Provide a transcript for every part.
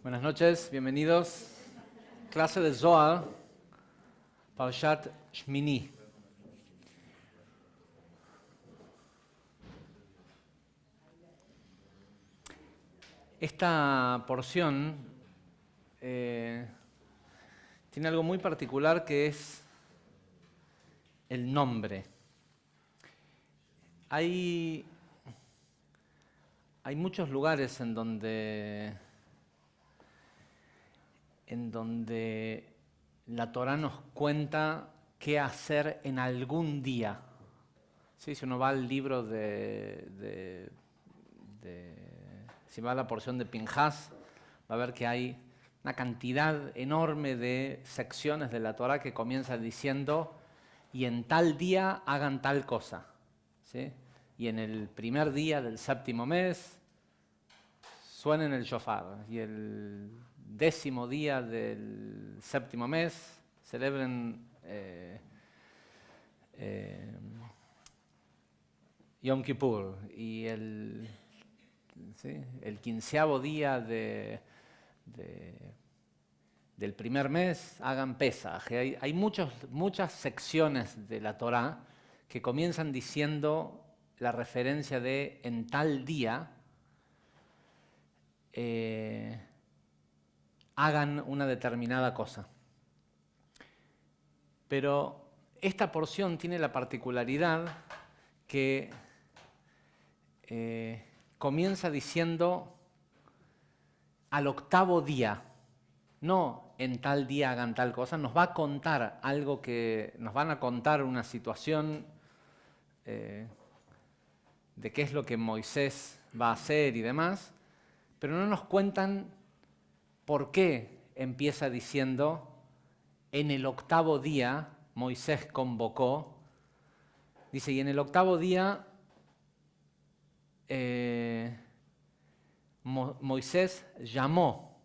Buenas noches, bienvenidos. Clase de Zohar, Parashat Shmini. Esta porción tiene algo muy particular que es el nombre. Hay muchos lugares en donde la Torá nos cuenta qué hacer en algún día. ¿Sí? Si uno va al libro si va a la porción de Pinhas, va a ver que hay una cantidad enorme de secciones de la Torá que comienza diciendo y en tal día hagan tal cosa. ¿Sí? Y en el primer día del séptimo mes suenen el shofar, y el 10º día del séptimo mes celebren Yom Kippur, y el 15º día del primer mes hagan Pesaj. Hay muchas secciones de la Torá que comienzan diciendo la referencia de en tal día hagan una determinada cosa. Pero esta porción tiene la particularidad que comienza diciendo al octavo día, no en tal día hagan tal cosa, nos va a contar algo nos van a contar una situación de qué es lo que Moisés va a hacer y demás, pero no nos cuentan por qué empieza diciendo en el octavo día Moisés convocó. Dice, y en el octavo día Moisés llamó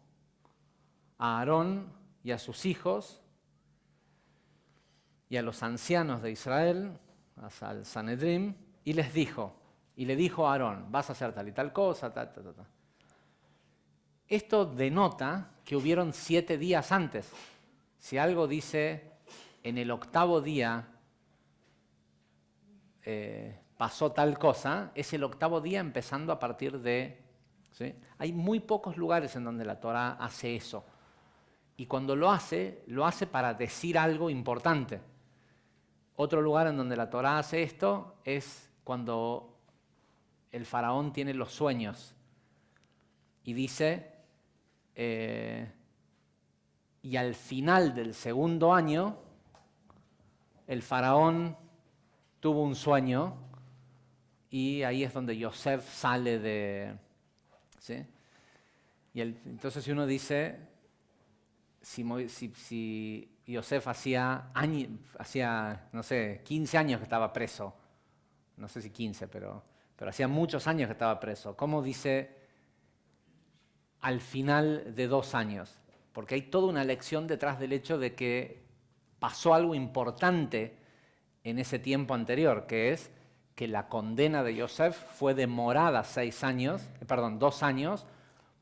a Aarón y a sus hijos y a los ancianos de Israel, al Sanedrim, y le dijo a Aarón, vas a hacer tal y tal cosa, tal. Esto denota que hubieron 7 días antes. Si algo dice en el octavo día pasó tal cosa, es el octavo día empezando a partir de... ¿sí? Hay muy pocos lugares en donde la Torá hace eso. Y cuando lo hace para decir algo importante. Otro lugar en donde la Torá hace esto es cuando el faraón tiene los sueños y dice, y al final del segundo año, el faraón tuvo un sueño y ahí es donde Yosef sale de... ¿sí? Entonces uno dice, si Yosef hacía, no sé, 15 años que estaba preso, no sé si 15, pero hacía muchos años que estaba preso, ¿cómo dice al final de 2 años? Porque hay toda una lección detrás del hecho de que pasó algo importante en ese tiempo anterior, que es que la condena de Yosef fue demorada 2 años,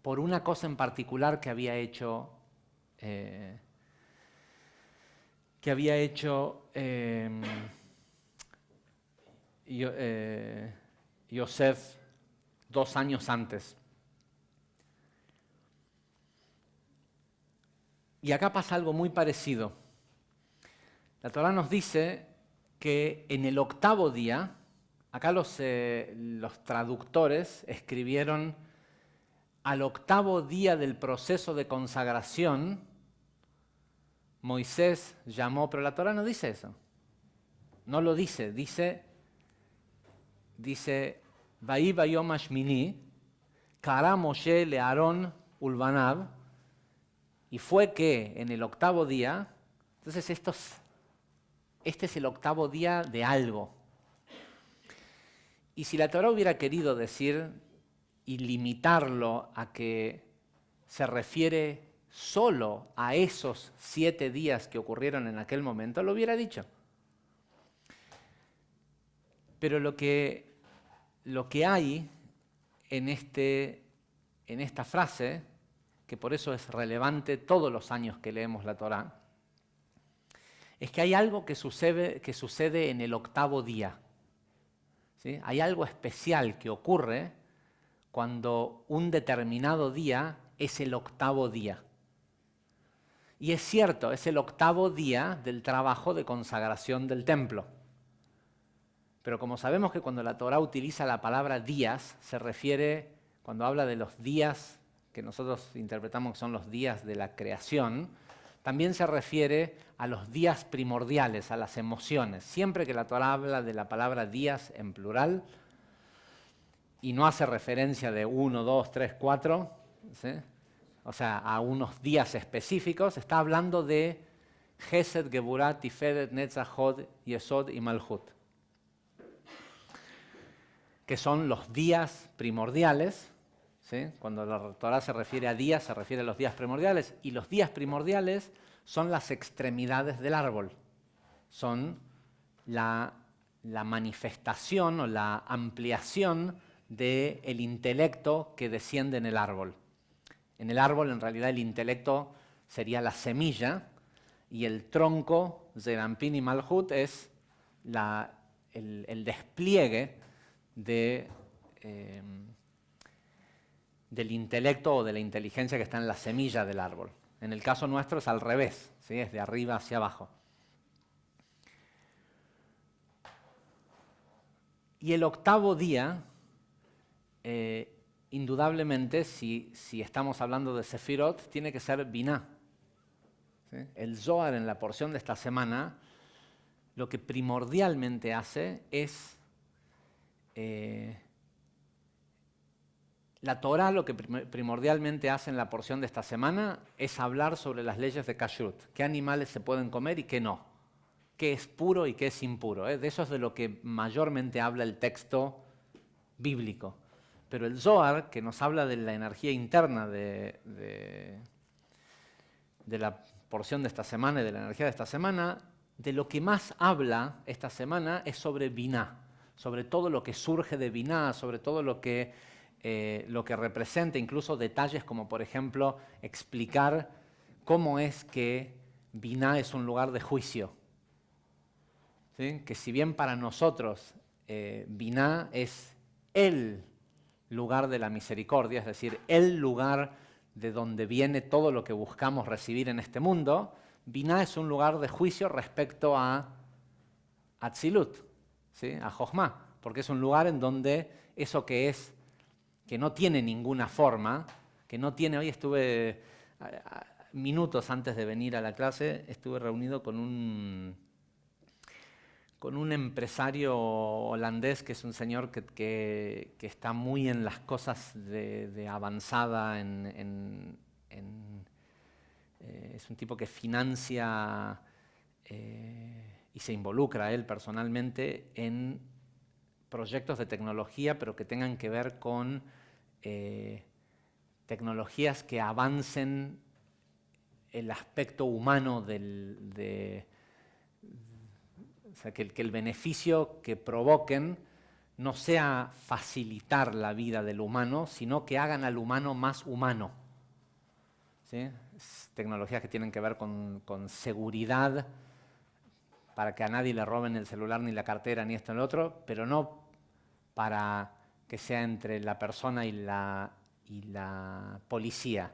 por una cosa en particular que había hecho Yosef 2 años antes. Y acá pasa algo muy parecido. La Torá nos dice que en el octavo día, acá los traductores escribieron al octavo día del proceso de consagración, Moisés llamó, pero la Torá no dice eso. No lo dice, dice, Vaí bayom hashmini, kara Moshe le Aarón ulbanav, y fue que en el octavo día, entonces este es el octavo día de algo. Y si la Torá hubiera querido decir y limitarlo a que se refiere solo a esos 7 días que ocurrieron en aquel momento, lo hubiera dicho. Pero lo que hay en esta frase, que por eso es relevante todos los años que leemos la Torá, es que hay algo que sucede en el octavo día. ¿Sí? Hay algo especial que ocurre cuando un determinado día es el octavo día. Y es cierto, es el octavo día del trabajo de consagración del templo. Pero como sabemos que cuando la Torá utiliza la palabra días, se refiere, cuando habla de los días que nosotros interpretamos que son los días de la creación, también se refiere a los días primordiales, a las emociones. Siempre que la Torá habla de la palabra días en plural, y no hace referencia de 1, 2, 3, 4, ¿sí? O sea, a unos días específicos, está hablando de Gesed, Geburah, Tiferet, Netzach, Hod, Yesod y Malhut, que son los días primordiales. ¿Sí? Cuando la Torá se refiere a días, se refiere a los días primordiales, y los días primordiales son las extremidades del árbol, son la manifestación o la ampliación del intelecto que desciende en el árbol. En el árbol, en realidad, el intelecto sería la semilla, y el tronco, Zerampin y Malhut, es el despliegue del intelecto o de la inteligencia que está en la semilla del árbol. En el caso nuestro es al revés, ¿sí? Es de arriba hacia abajo. Y el octavo día, indudablemente, si estamos hablando de Sefirot, tiene que ser Binah. ¿Sí? El Zohar en la porción de esta semana lo que primordialmente hace es... La Torá lo que primordialmente hace en la porción de esta semana es hablar sobre las leyes de Kashrut. ¿Qué animales se pueden comer y qué no? ¿Qué es puro y qué es impuro? De eso es de lo que mayormente habla el texto bíblico. Pero el Zohar, que nos habla de la energía interna de la porción de esta semana y de la energía de esta semana, de lo que más habla esta semana es sobre Binah, sobre todo lo que surge de Binah, sobre todo lo que representa, incluso detalles como, por ejemplo, explicar cómo es que Binah es un lugar de juicio. ¿Sí? Que si bien para nosotros Binah es el lugar de la misericordia, es decir, el lugar de donde viene todo lo que buscamos recibir en este mundo, Binah es un lugar de juicio respecto a Atzilut, ¿sí? A Jochma, porque es un lugar en donde eso que no tiene ninguna forma, que no tiene... Hoy estuve, minutos antes de venir a la clase, estuve reunido con un empresario holandés, que es un señor que está muy en las cosas de avanzada, es un tipo que financia y se involucra él personalmente en proyectos de tecnología, pero que tengan que ver con tecnologías que avancen el aspecto humano o sea, que el beneficio que provoquen no sea facilitar la vida del humano, sino que hagan al humano más humano. ¿Sí? Tecnologías que tienen que ver con seguridad, para que a nadie le roben el celular, ni la cartera, ni esto ni lo otro, pero no para que sea entre la persona y la policía,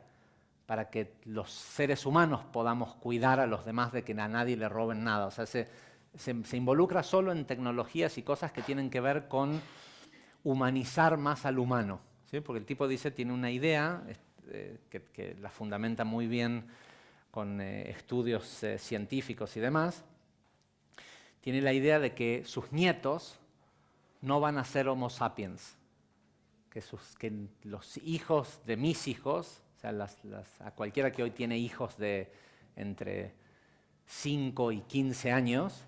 para que los seres humanos podamos cuidar a los demás de que a nadie le roben nada. O sea, se involucra solo en tecnologías y cosas que tienen que ver con humanizar más al humano, ¿sí? Porque el tipo dice, tiene una idea que la fundamenta muy bien con estudios científicos y demás. Tiene la idea de que sus nietos no van a ser Homo sapiens, que los hijos de mis hijos, o sea, a cualquiera que hoy tiene hijos de entre 5 y 15 años,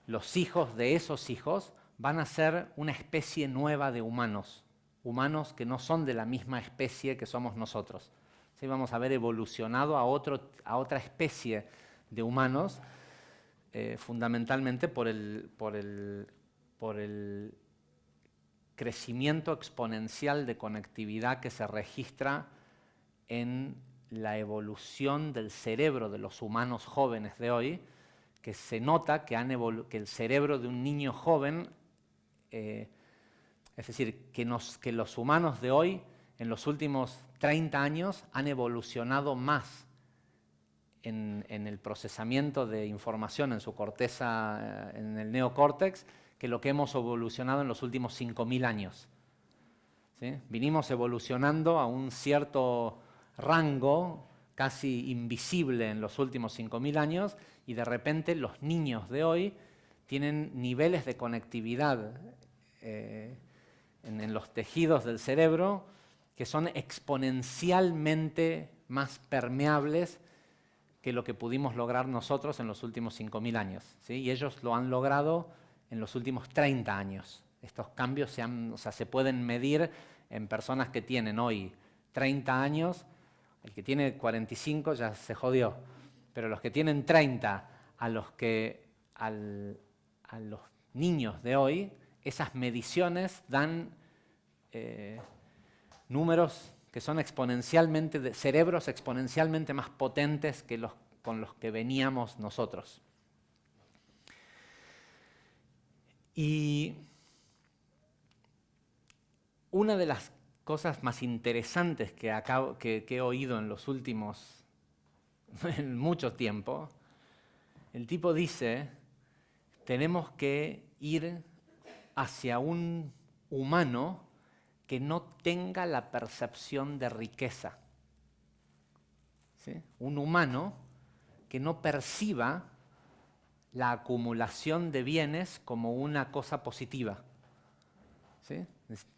los hijos de esos hijos van a ser una especie nueva de humanos, humanos que no son de la misma especie que somos nosotros. ¿Sí? Vamos a haber evolucionado a otra especie de humanos, fundamentalmente por el crecimiento exponencial de conectividad que se registra en la evolución del cerebro de los humanos jóvenes de hoy, que se nota que el cerebro de un niño joven, es decir, que los humanos de hoy, en los últimos 30 años, han evolucionado más en el procesamiento de información en su corteza, en el neocórtex, que lo que hemos evolucionado en los últimos 5.000 años. ¿Sí? Vinimos evolucionando a un cierto rango casi invisible en los últimos 5.000 años y de repente los niños de hoy tienen niveles de conectividad en los tejidos del cerebro que son exponencialmente más permeables que lo que pudimos lograr nosotros en los últimos 5.000 años. ¿Sí? Y ellos lo han logrado en los últimos 30 años. Estos cambios se pueden medir en personas que tienen hoy 30 años. El que tiene 45 ya se jodió. Pero los que tienen 30, a los niños de hoy, esas mediciones dan números que son cerebros exponencialmente más potentes que los con los que veníamos nosotros. Y una de las cosas más interesantes que he oído en los últimos, en mucho tiempo, el tipo dice, tenemos que ir hacia un humano que no tenga la percepción de riqueza. ¿Sí? Un humano que no perciba la acumulación de bienes como una cosa positiva. ¿Sí?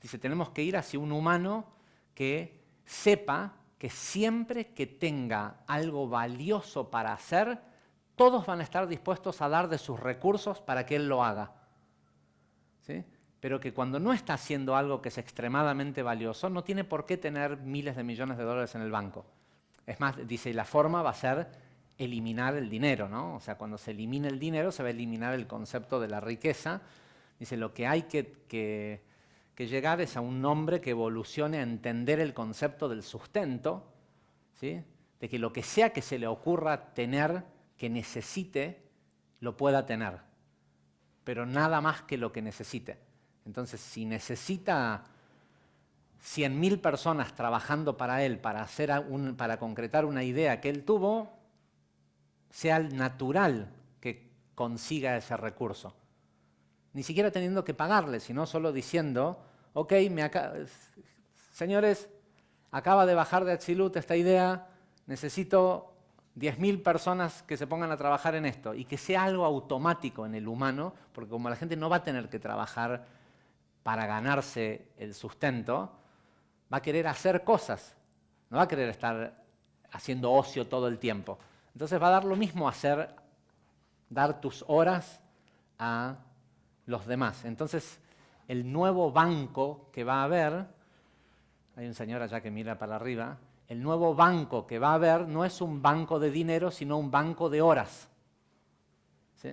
Dice, tenemos que ir hacia un humano que sepa que siempre que tenga algo valioso para hacer, todos van a estar dispuestos a dar de sus recursos para que él lo haga. ¿Sí? Pero que cuando no está haciendo algo que es extremadamente valioso, no tiene por qué tener miles de millones de dólares en el banco. Es más, dice, la forma va a ser eliminar el dinero, ¿no? O sea, cuando se elimine el dinero, se va a eliminar el concepto de la riqueza. Dice, lo que hay que llegar es a un hombre que evolucione a entender el concepto del sustento, ¿sí? De que lo que sea que se le ocurra tener, que necesite, lo pueda tener, pero nada más que lo que necesite. Entonces, si necesita 100.000 personas trabajando para él, para concretar una idea que él tuvo, sea natural que consiga ese recurso. Ni siquiera teniendo que pagarle, sino solo diciendo, ok, señores, acaba de bajar de Atzilut esta idea, necesito 10.000 personas que se pongan a trabajar en esto, y que sea algo automático en el humano, porque como la gente no va a tener que trabajar para ganarse el sustento, va a querer hacer cosas, no va a querer estar haciendo ocio todo el tiempo. Entonces va a dar lo mismo dar tus horas a los demás. Entonces, el nuevo banco que va a haber, hay un señor allá que mira para arriba, el nuevo banco que va a haber no es un banco de dinero, sino un banco de horas. ¿Sí?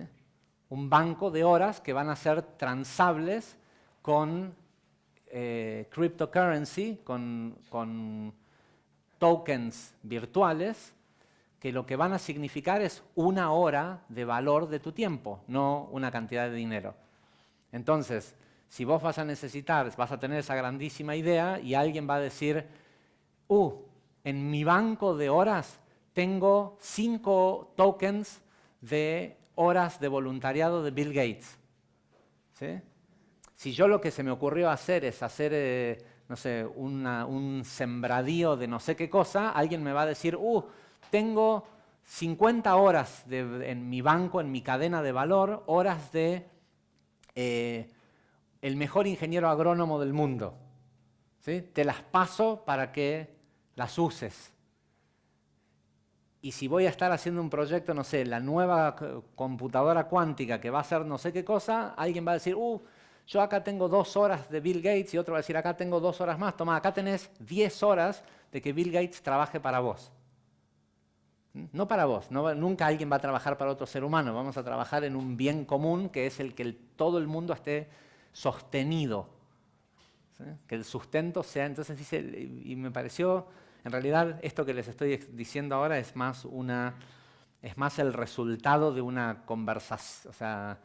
Un banco de horas que van a ser transables con cryptocurrency, con tokens virtuales, que lo que van a significar es una hora de valor de tu tiempo, no una cantidad de dinero. Entonces, si vos vas a tener esa grandísima idea y alguien va a decir, en mi banco de horas tengo 5 tokens de horas de voluntariado de Bill Gates. ¿Sí? Si yo lo que se me ocurrió hacer es hacer, no sé, un sembradío de no sé qué cosa, alguien me va a decir, tengo 50 horas en mi banco, en mi cadena de valor, horas de el mejor ingeniero agrónomo del mundo. ¿Sí? Te las paso para que las uses. Y si voy a estar haciendo un proyecto, no sé, la nueva computadora cuántica que va a hacer no sé qué cosa, alguien va a decir, yo acá tengo 2 horas de Bill Gates, y otro va a decir, acá tengo 2 horas más, toma, acá tenés 10 horas de que Bill Gates trabaje para vos. No para vos, nunca alguien va a trabajar para otro ser humano, vamos a trabajar en un bien común que es el que todo el mundo esté sostenido. ¿Sí? Que el sustento sea, entonces dice, y me pareció, En realidad, esto que les estoy diciendo ahora es más el resultado de una conversación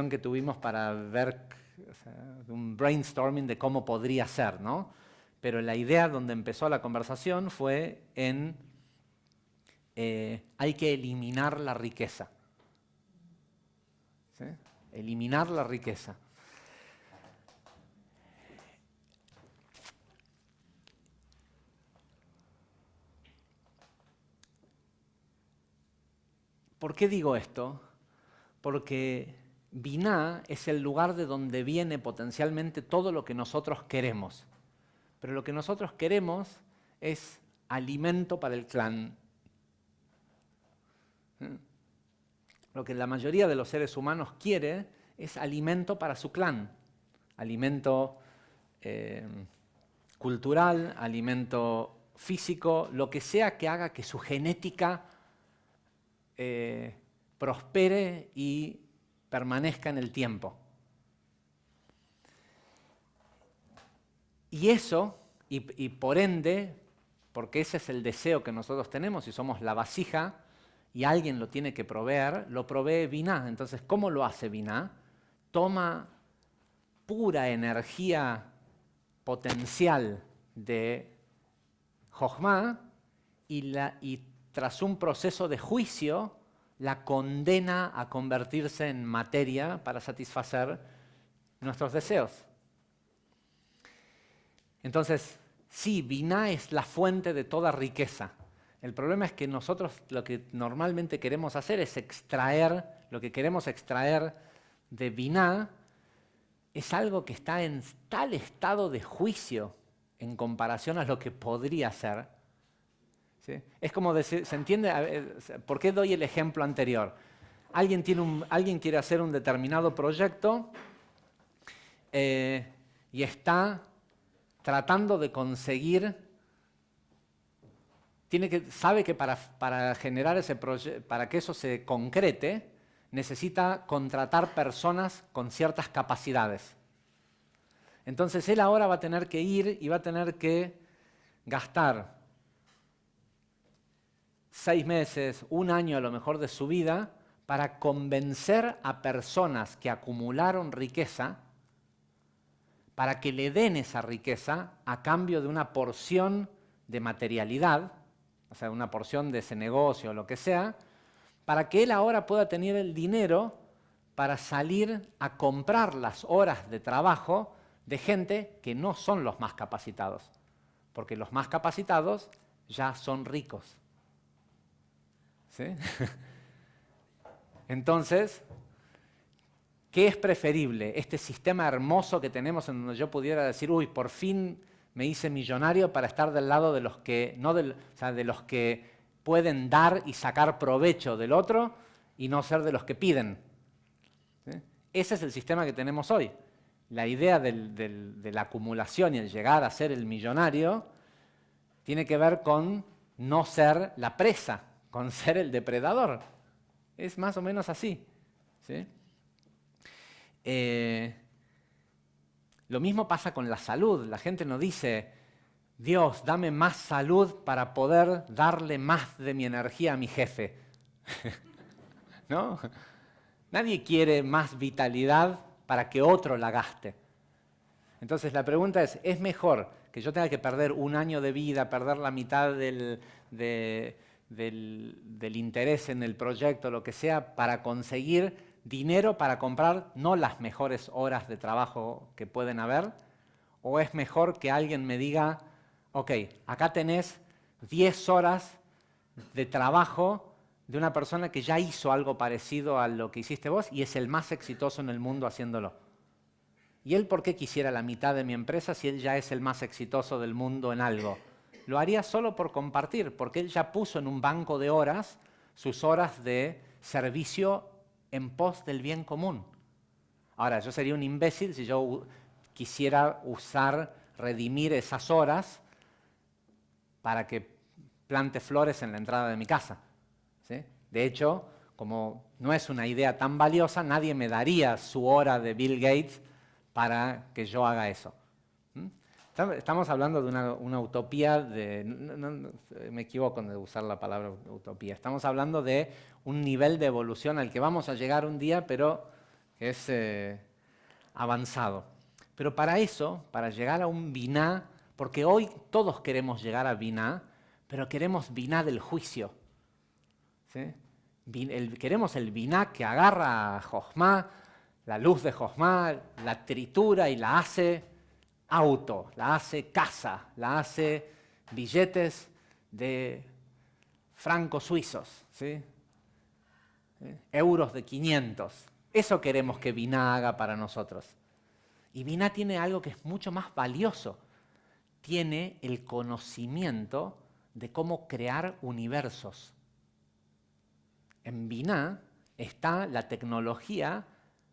que tuvimos para ver, un brainstorming de cómo podría ser, ¿no? Pero la idea donde empezó la conversación fue en hay que eliminar la riqueza. ¿Sí? Eliminar la riqueza. ¿Por qué digo esto? Porque Binah es el lugar de donde viene potencialmente todo lo que nosotros queremos. Pero lo que nosotros queremos es alimento para el clan. Lo que la mayoría de los seres humanos quiere es alimento para su clan. Alimento cultural, alimento físico, lo que sea que haga que su genética prospere y permanezca en el tiempo. Y eso, y por ende, porque ese es el deseo que nosotros tenemos y somos la vasija, y alguien lo tiene que proveer, lo provee Binah. Entonces, ¿cómo lo hace Binah? Toma pura energía potencial de Jochma y tras un proceso de juicio la condena a convertirse en materia para satisfacer nuestros deseos. Entonces, sí, Binah es la fuente de toda riqueza. El problema es que nosotros lo que normalmente queremos hacer es lo que queremos extraer de Binah es algo que está en tal estado de juicio en comparación a lo que podría ser. ¿Sí? Es como decir, ¿se entiende? ¿Por qué doy el ejemplo anterior? Alguien quiere hacer un determinado proyecto y está tratando de conseguir, sabe que para generar ese proyecto, para que eso se concrete, necesita contratar personas con ciertas capacidades. Entonces él ahora va a tener que ir y va a tener que gastar 6 meses, 1 año a lo mejor de su vida para convencer a personas que acumularon riqueza para que le den esa riqueza a cambio de una porción de materialidad, o sea, una porción de ese negocio o lo que sea, para que él ahora pueda tener el dinero para salir a comprar las horas de trabajo de gente que no son los más capacitados, porque los más capacitados ya son ricos. ¿Sí? Entonces, ¿qué es preferible? Este sistema hermoso que tenemos en donde yo pudiera decir, uy, por fin me hice millonario para estar del lado de los que, de los que pueden dar y sacar provecho del otro y no ser de los que piden. ¿Sí? Ese es el sistema que tenemos hoy. La idea de la acumulación y el llegar a ser el millonario tiene que ver con no ser la presa, con ser el depredador. Es más o menos así. ¿Sí? Lo mismo pasa con la salud. La gente no dice, Dios, dame más salud para poder darle más de mi energía a mi jefe. ¿No? Nadie quiere más vitalidad para que otro la gaste. Entonces la pregunta ¿es mejor que yo tenga que perder 1 año de vida, perder la mitad del interés en el proyecto, lo que sea, para conseguir dinero para comprar no las mejores horas de trabajo que pueden haber? ¿O es mejor que alguien me diga, ok, acá tenés 10 horas de trabajo de una persona que ya hizo algo parecido a lo que hiciste vos y es el más exitoso en el mundo haciéndolo? ¿Y él por qué quisiera la mitad de mi empresa si él ya es el más exitoso del mundo en algo? Lo haría solo por compartir, porque él ya puso en un banco de horas sus horas de servicio en pos del bien común. Ahora, yo sería un imbécil si yo quisiera redimir esas horas para que plante flores en la entrada de mi casa. ¿Sí? De hecho, como no es una idea tan valiosa, nadie me daría su hora de Bill Gates para que yo haga eso. Estamos hablando de una utopía me equivoco de usar la palabra utopía. Estamos hablando de un nivel de evolución al que vamos a llegar un día, pero que es avanzado. Pero para eso, para llegar a un biná, porque hoy todos queremos llegar a biná, pero queremos biná del juicio. ¿Sí? Queremos el biná que agarra a Jochma, la luz de Jochma, la tritura y la hace auto, la hace casa, la hace billetes de francos suizos, ¿sí? Euros de 500. Eso queremos que Binah haga para nosotros. Y Binah tiene algo que es mucho más valioso. Tiene el conocimiento de cómo crear universos. En Binah está la tecnología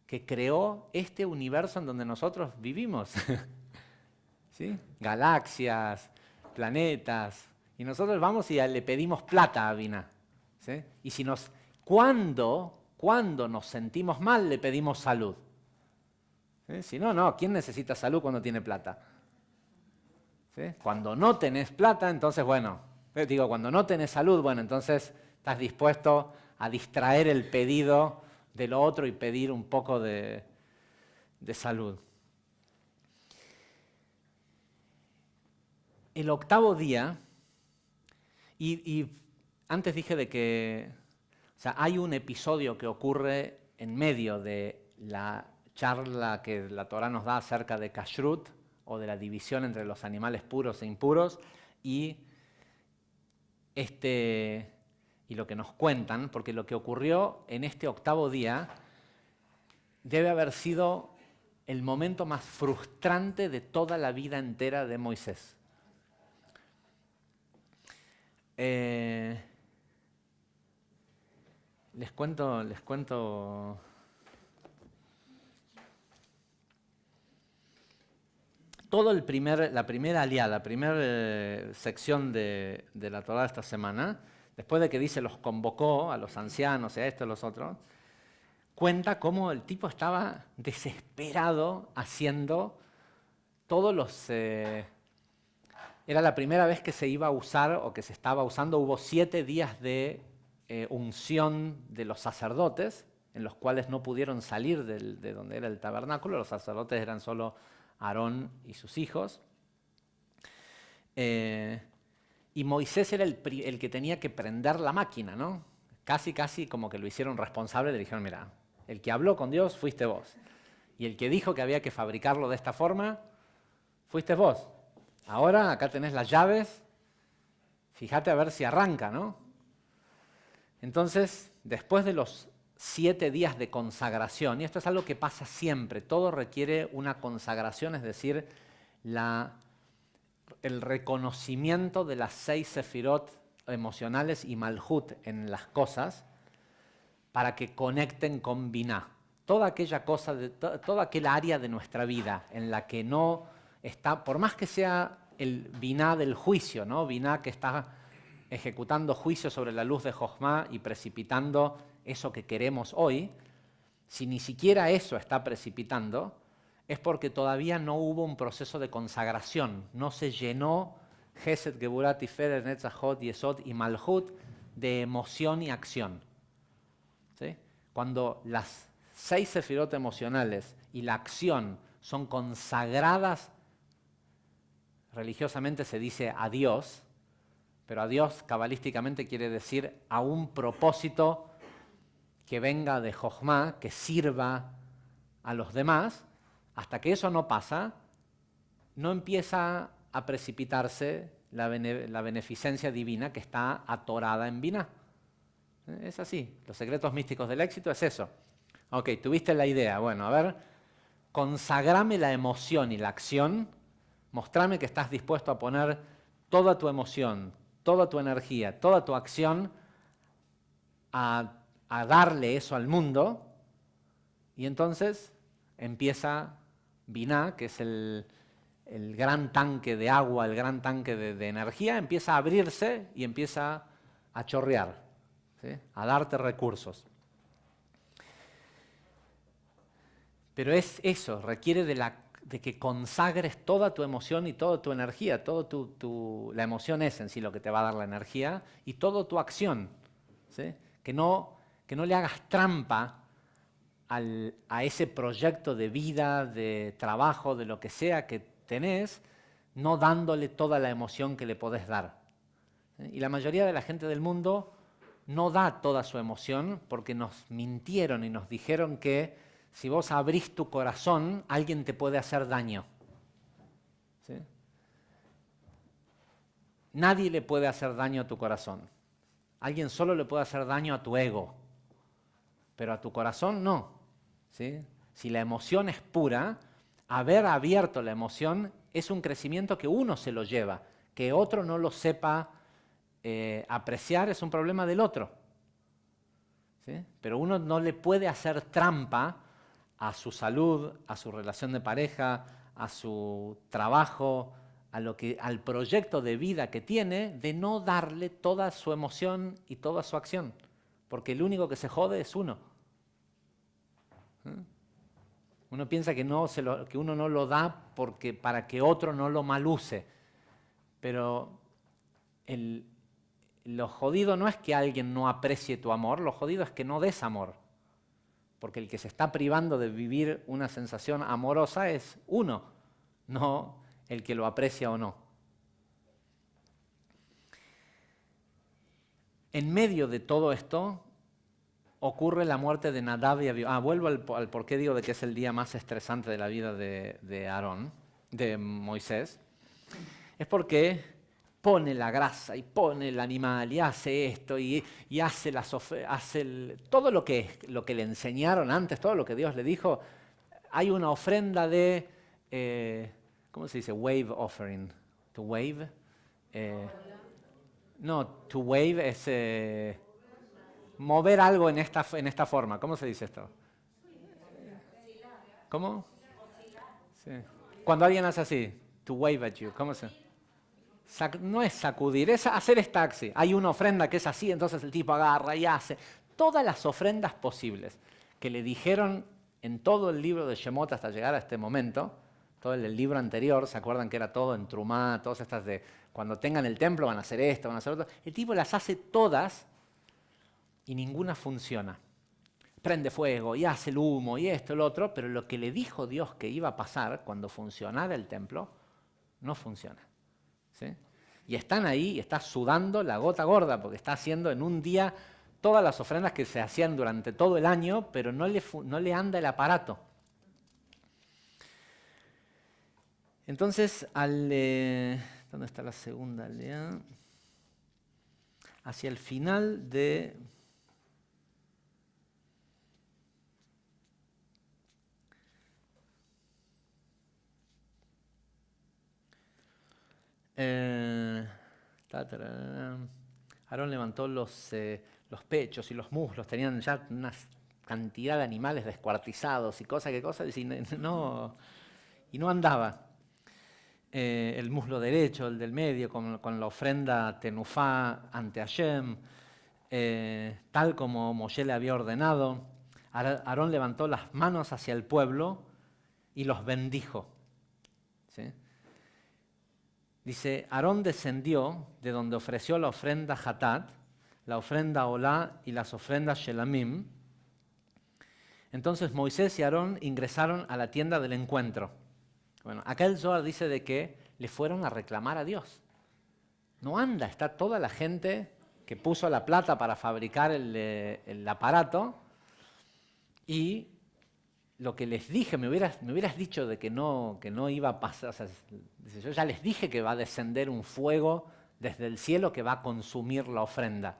que creó este universo en donde nosotros vivimos. ¿Sí? Galaxias, planetas. Y nosotros vamos y le pedimos plata a Binah. ¿Sí? Y cuando nos sentimos mal, le pedimos salud. ¿Sí? Si no, no, ¿quién necesita salud cuando tiene plata? ¿Sí? Cuando no tenés plata, entonces, cuando no tenés salud, entonces estás dispuesto a distraer el pedido de lo otro y pedir un poco de salud. El octavo día, y antes dije de que hay un episodio que ocurre en medio de la charla que la Torá nos da acerca de kashrut, o de la división entre los animales puros e impuros, y lo que nos cuentan, porque lo que ocurrió en este octavo día debe haber sido el momento más frustrante de toda la vida entera de Moisés. Les cuento. Todo la primera aliyá, la primera sección de la Torá de esta semana, después de que dice los convocó a los ancianos y a esto y a los otros, cuenta cómo el tipo estaba desesperado haciendo todos los... Era la primera vez que se iba a usar o que se estaba usando. Hubo 7 días de unción de los sacerdotes, en los cuales no pudieron salir de donde era el tabernáculo. Los sacerdotes eran solo Aarón y sus hijos. Y Moisés era el que tenía que prender la máquina, ¿no? Casi como que lo hicieron responsable. Le dijeron, mira, el que habló con Dios fuiste vos. Y el que dijo que había que fabricarlo de esta forma, fuiste vos. Ahora acá tenés las llaves, fíjate a ver si arranca, ¿no? Entonces, después de los 7 días de consagración, y esto es algo que pasa siempre, todo requiere una consagración, es decir, el reconocimiento de las 6 sefirot emocionales y malhut en las cosas para que conecten con Binah. Toda aquella cosa, toda aquella área de nuestra vida en la que no está, por más que sea el Binah del juicio, ¿no? Binah que está ejecutando juicio sobre la luz de Jochma y precipitando eso que queremos hoy, si ni siquiera eso está precipitando, es porque todavía no hubo un proceso de consagración, no se llenó Gesed, Geburah, Tiferet, Netzachot, Yesod y Malhut de emoción y acción. ¿Sí? Cuando las 6 sefirot emocionales y la acción son consagradas, religiosamente se dice a Dios, pero a Dios cabalísticamente quiere decir a un propósito que venga de Jochma, que sirva a los demás. Hasta que eso no pasa, no empieza a precipitarse la beneficencia divina que está atorada en Binah. Es así, los secretos místicos del éxito es eso. Ok, tuviste la idea, bueno, a ver, consagrame la emoción y la acción, mostrame que estás dispuesto a poner toda tu emoción, toda tu energía, toda tu acción a darle eso al mundo, y entonces empieza Binah, que es el gran tanque de agua, el gran tanque de energía, empieza a abrirse y empieza a chorrear, ¿sí? A darte recursos. Pero es eso, requiere de la de que consagres toda tu emoción y toda tu energía. La emoción es en sí lo que te va a dar la energía y toda tu acción. ¿Sí? Que no le hagas trampa a ese proyecto de vida, de trabajo, de lo que sea que tenés, no dándole toda la emoción que le podés dar. ¿Sí? Y la mayoría de la gente del mundo no da toda su emoción porque nos mintieron y nos dijeron que si vos abrís tu corazón, alguien te puede hacer daño. ¿Sí? Nadie le puede hacer daño a tu corazón. Alguien solo le puede hacer daño a tu ego, pero a tu corazón no. ¿Sí? Si la emoción es pura, haber abierto la emoción es un crecimiento que uno se lo lleva. Que otro no lo sepa apreciar es un problema del otro. ¿Sí? Pero uno no le puede hacer trampa a su salud, a su relación de pareja, a su trabajo, al proyecto de vida que tiene, de no darle toda su emoción y toda su acción. Porque el único que se jode es uno. Uno piensa que uno no lo da para que otro no lo maluse. Pero lo jodido no es que alguien no aprecie tu amor, lo jodido es que no des amor. Porque el que se está privando de vivir una sensación amorosa es uno, no el que lo aprecia o no. En medio de todo esto ocurre la muerte de Nadab y Abiú. Vuelvo al por qué digo de que es el día más estresante de la vida de Aarón, de Moisés. Es porque pone la grasa y pone el animal y hace esto y hace todo lo que le enseñaron antes, todo lo que Dios le dijo. Hay una ofrenda de, ¿cómo se dice? Wave offering. To wave. No, to wave es mover algo en esta forma. ¿Cómo se dice esto? ¿Cómo? Sí. Cuando alguien hace así, to wave at you, ¿cómo se? No es sacudir, es hacer esta acción. Hay una ofrenda que es así, entonces el tipo agarra y hace todas las ofrendas posibles que le dijeron en todo el libro de Shemot hasta llegar a este momento. Todo el libro anterior, ¿se acuerdan que era todo en Trumá? Todas estas de cuando tengan el templo van a hacer esto, van a hacer otro. El tipo las hace todas y ninguna funciona. Prende fuego y hace el humo y esto, el otro, pero lo que le dijo Dios que iba a pasar cuando funcionara el templo, no funciona. ¿Sí? Y están ahí y está sudando la gota gorda porque está haciendo en un día todas las ofrendas que se hacían durante todo el año, pero no le anda el aparato. Entonces, ¿dónde está la segunda aldea? Hacia el final de... Aarón levantó los pechos y los muslos, tenían ya una cantidad de animales descuartizados y cosas, y no andaba. El muslo derecho, el del medio, con la ofrenda tenufá ante Hashem, tal como Moshe le había ordenado. Aarón levantó las manos hacia el pueblo y los bendijo. ¿Sí? Dice, Aarón descendió de donde ofreció la ofrenda Hatat, la ofrenda Olá y las ofrendas Shelamim. Entonces Moisés y Aarón ingresaron a la tienda del encuentro. Bueno, acá el Zohar dice de que le fueron a reclamar a Dios. No anda, está toda la gente que puso la plata para fabricar el aparato y lo que les dije, me hubieras dicho de que no iba a pasar, o sea, yo ya les dije que va a descender un fuego desde el cielo que va a consumir la ofrenda.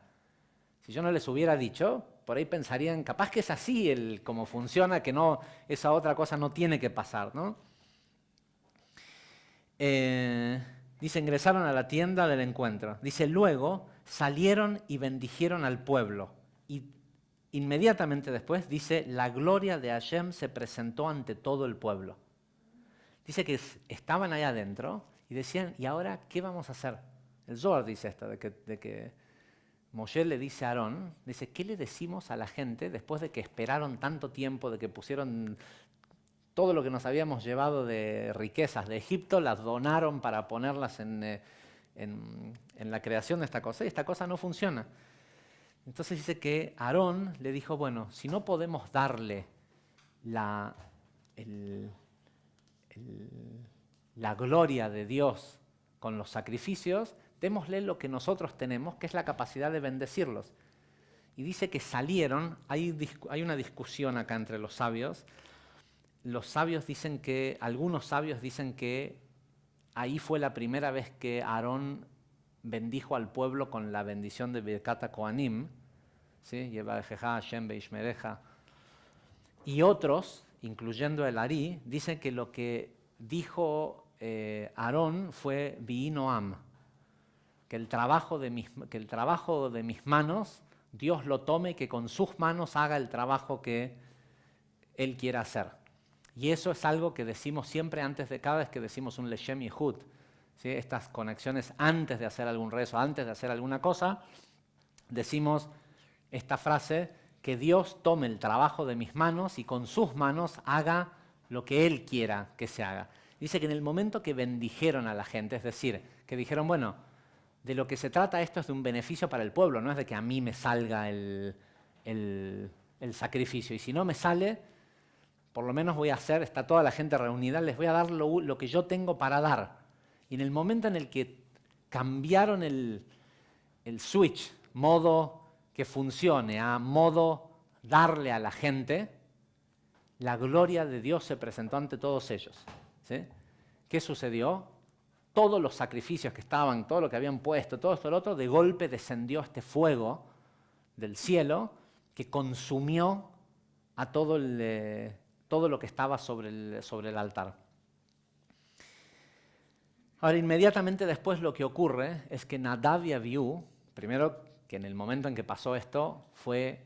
Si yo no les hubiera dicho, por ahí pensarían, capaz que es así como funciona, que no, esa otra cosa no tiene que pasar, ¿no? Dice, ingresaron a la tienda del encuentro. Dice, luego salieron y bendijeron al pueblo. Y inmediatamente después dice, la gloria de Hashem se presentó ante todo el pueblo. Dice que estaban allá adentro y decían, ¿y ahora qué vamos a hacer? El Zohar dice esto, de que Moshe le dice a Aarón, dice, ¿qué le decimos a la gente después de que esperaron tanto tiempo, de que pusieron todo lo que nos habíamos llevado de riquezas de Egipto, las donaron para ponerlas en la creación de esta cosa, y esta cosa no funciona. Entonces dice que Aarón le dijo, bueno, si no podemos darle la gloria de Dios con los sacrificios, démosle lo que nosotros tenemos, que es la capacidad de bendecirlos. Y dice que salieron, hay una discusión acá entre los sabios. Los sabios dicen que, algunos sabios dicen que ahí fue la primera vez que Aarón bendijo al pueblo con la bendición de Birkat Kohanim, ¿sí? Yevarejeja Hashem beishmereja. Y otros, incluyendo el Ari, dicen que lo que dijo Aarón fue Bi'i Noam, que el trabajo de mis manos Dios lo tome y que con sus manos haga el trabajo que Él quiera hacer. Y eso es algo que decimos siempre antes de cada vez que decimos un Leshem Yehud, ¿sí? Estas conexiones antes de hacer algún rezo, antes de hacer alguna cosa, decimos esta frase, que Dios tome el trabajo de mis manos y con sus manos haga lo que Él quiera que se haga. Dice que en el momento que bendijeron a la gente, es decir, que dijeron, bueno, de lo que se trata esto es de un beneficio para el pueblo, no es de que a mí me salga el sacrificio. Y si no me sale, por lo menos voy a hacer, está toda la gente reunida, les voy a dar lo que yo tengo para dar. Y en el momento en el que cambiaron el switch, modo que funcione, a modo darle a la gente, la gloria de Dios se presentó ante todos ellos, ¿sí? ¿Qué sucedió? Todos los sacrificios que estaban, todo lo que habían puesto, todo esto y lo otro, de golpe descendió este fuego del cielo que consumió a todo lo que estaba sobre el altar. Ahora, inmediatamente después lo que ocurre es que Nadab y Abiú, primero que en el momento en que pasó esto, fue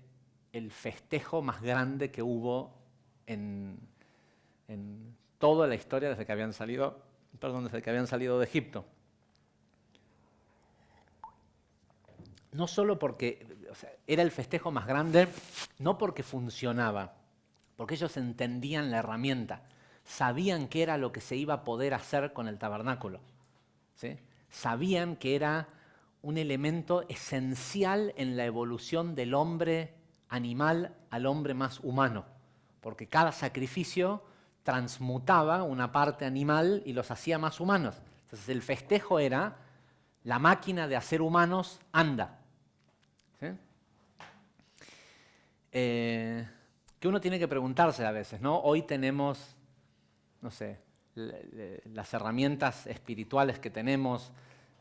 el festejo más grande que hubo en toda la historia desde que habían salido de Egipto. No solo porque era el festejo más grande, no porque funcionaba, porque ellos entendían la herramienta, sabían qué era lo que se iba a poder hacer con el tabernáculo, ¿sí? Sabían que era un elemento esencial en la evolución del hombre animal al hombre más humano, porque cada sacrificio transmutaba una parte animal y los hacía más humanos. Entonces el festejo era, la máquina de hacer humanos anda, ¿sí? Que uno tiene que preguntarse a veces, ¿no? Hoy tenemos, no sé, las herramientas espirituales que tenemos,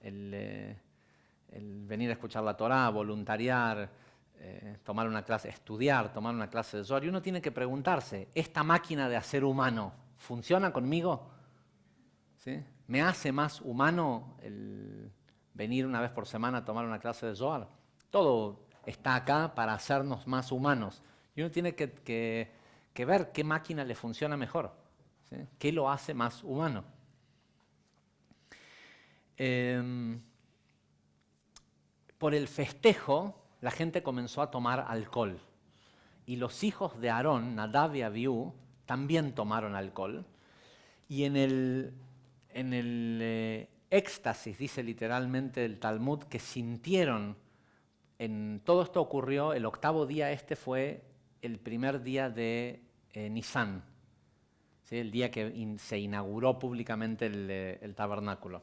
el venir a escuchar la Torá, voluntariar, tomar una clase, estudiar, tomar una clase de Zohar, y uno tiene que preguntarse, ¿esta máquina de hacer humano funciona conmigo? ¿Sí? ¿Me hace más humano el venir una vez por semana a tomar una clase de Zohar? Todo está acá para hacernos más humanos. Y uno tiene que ver qué máquina le funciona mejor, ¿sí? ¿Qué lo hace más humano? Por el festejo, la gente comenzó a tomar alcohol. Y los hijos de Aarón, Nadab y Abiú, también tomaron alcohol. Y en el éxtasis, dice literalmente el Talmud, que sintieron, todo esto ocurrió, el octavo día fue el primer día de Nisan, ¿sí? El día que se inauguró públicamente el tabernáculo.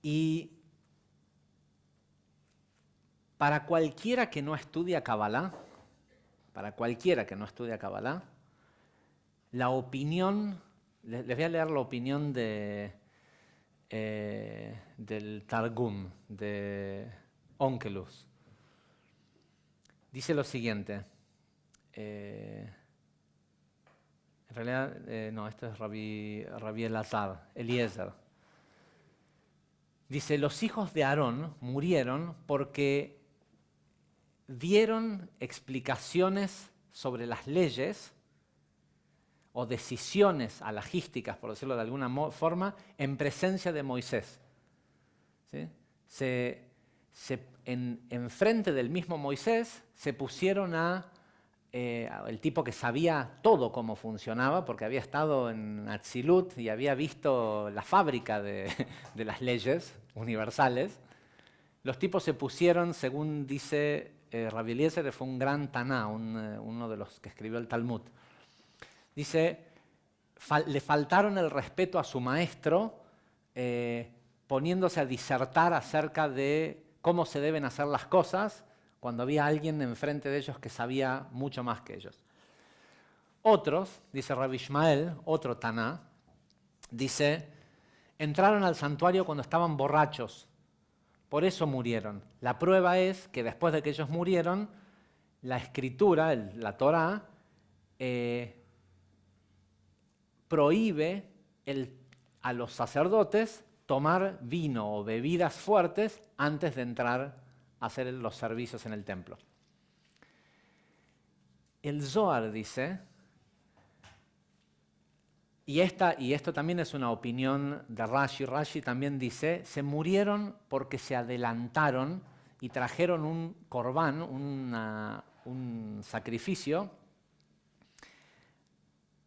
Y para cualquiera que no estudia Kabbalah, la opinión, les voy a leer la opinión del Targum, de Onkelos. Dice lo siguiente, en realidad, no, esto es Rabbi Eliezer. Dice, los hijos de Aarón murieron porque dieron explicaciones sobre las leyes o decisiones alajísticas, por decirlo de alguna forma, en presencia de Moisés, ¿sí? En frente del mismo Moisés se pusieron a el tipo que sabía todo cómo funcionaba, porque había estado en Atzilut y había visto la fábrica de las leyes universales. Los tipos se pusieron, según dice Rabbi Eliezer, fue un gran Taná, uno de los que escribió el Talmud. Dice, le faltaron el respeto a su maestro, poniéndose a disertar acerca de cómo se deben hacer las cosas, cuando había alguien enfrente de ellos que sabía mucho más que ellos. Otros, dice Rabbi Ishmael, otro Taná, dice, entraron al santuario cuando estaban borrachos, por eso murieron. La prueba es que después de que ellos murieron, la escritura, la Torá, prohíbe a los sacerdotes tomar vino o bebidas fuertes antes de entrar a hacer los servicios en el templo. El Zohar dice, y esto también es una opinión de Rashi. Rashi también dice, se murieron porque se adelantaron y trajeron un corbán, un sacrificio,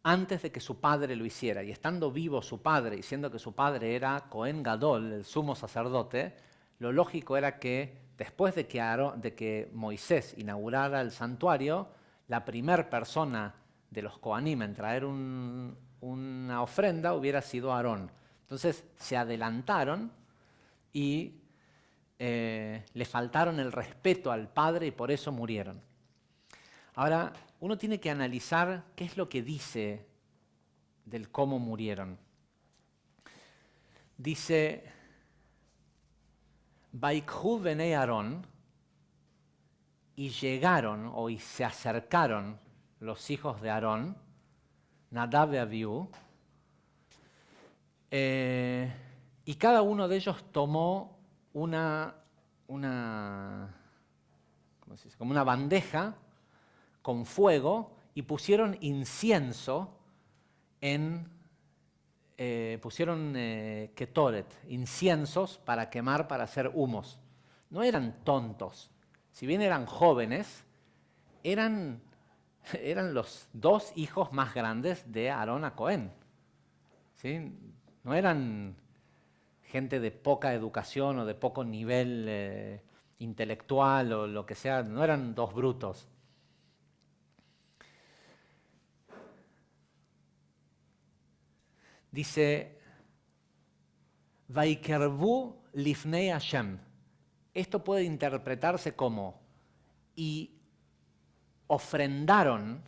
antes de que su padre lo hiciera. Y estando vivo su padre, y siendo que su padre era Cohen Gadol, el sumo sacerdote, lo lógico era que después de que Moisés inaugurara el santuario, la primera persona de los Kohanim en traer una ofrenda hubiera sido Aarón. Entonces se adelantaron y le faltaron el respeto al padre y por eso murieron. Ahora, uno tiene que analizar qué es lo que dice del cómo murieron. Dice, Vaikhu benei Aarón, y llegaron y se acercaron los hijos de Aarón, Nadab y Abiú, y cada uno de ellos tomó como una bandeja con fuego y pusieron incienso pusieron ketoret, inciensos para quemar, para hacer humos. No eran tontos. Si bien eran jóvenes, eran los dos hijos más grandes de Aarón a Cohen. ¿Sí? No eran gente de poca educación o de poco nivel intelectual o lo que sea, no eran dos brutos. Dice, Vaikervu lifnei Hashem. Esto puede interpretarse como, y ofrendaron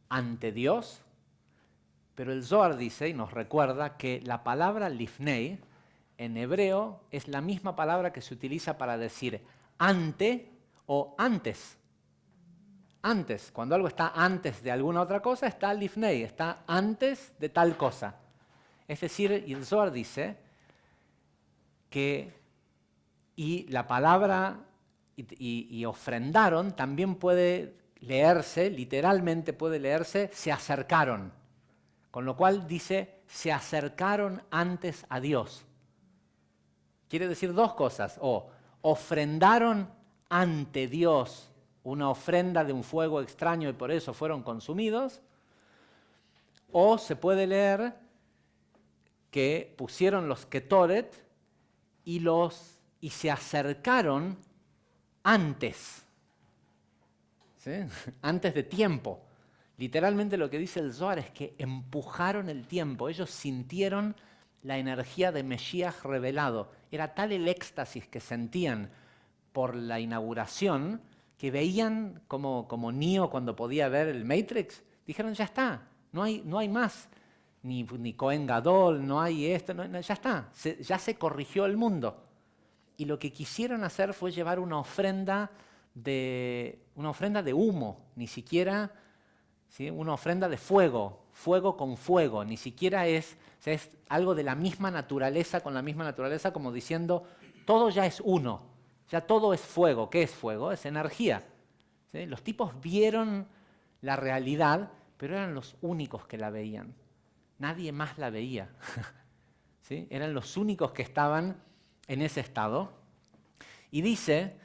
ante Dios, pero el Zohar dice y nos recuerda que la palabra lifnei en hebreo es la misma palabra que se utiliza para decir ante o antes. Antes, cuando algo está antes de alguna otra cosa, está lifnei, está antes de tal cosa. Es decir, y el Zohar dice que y la palabra y ofrendaron también puede leerse, literalmente puede leerse, se acercaron. Con lo cual dice, se acercaron antes a Dios. Quiere decir dos cosas, o ofrendaron ante Dios una ofrenda de un fuego extraño y por eso fueron consumidos, o se puede leer que pusieron los ketoret y se acercaron antes, ¿sí? Antes de tiempo. Literalmente lo que dice el Zohar es que empujaron el tiempo, ellos sintieron la energía de Mesías revelado. Era tal el éxtasis que sentían por la inauguración que veían como Neo cuando podía ver el Matrix. Dijeron, ya está, no hay más. Ni Cohen Gadol, no hay esto, ya está, ya se corrigió el mundo. Y lo que quisieron hacer fue llevar una ofrenda de humo, ni siquiera, ¿sí? Una ofrenda de fuego con fuego, ni siquiera es algo de la misma naturaleza, con la misma naturaleza, como diciendo, todo ya es uno, ya todo es fuego. ¿Qué es fuego? Es energía. ¿Sí? Los tipos vieron la realidad, pero eran los únicos que la veían. Nadie más la veía. ¿Sí? Eran los únicos que estaban en ese estado. Y dice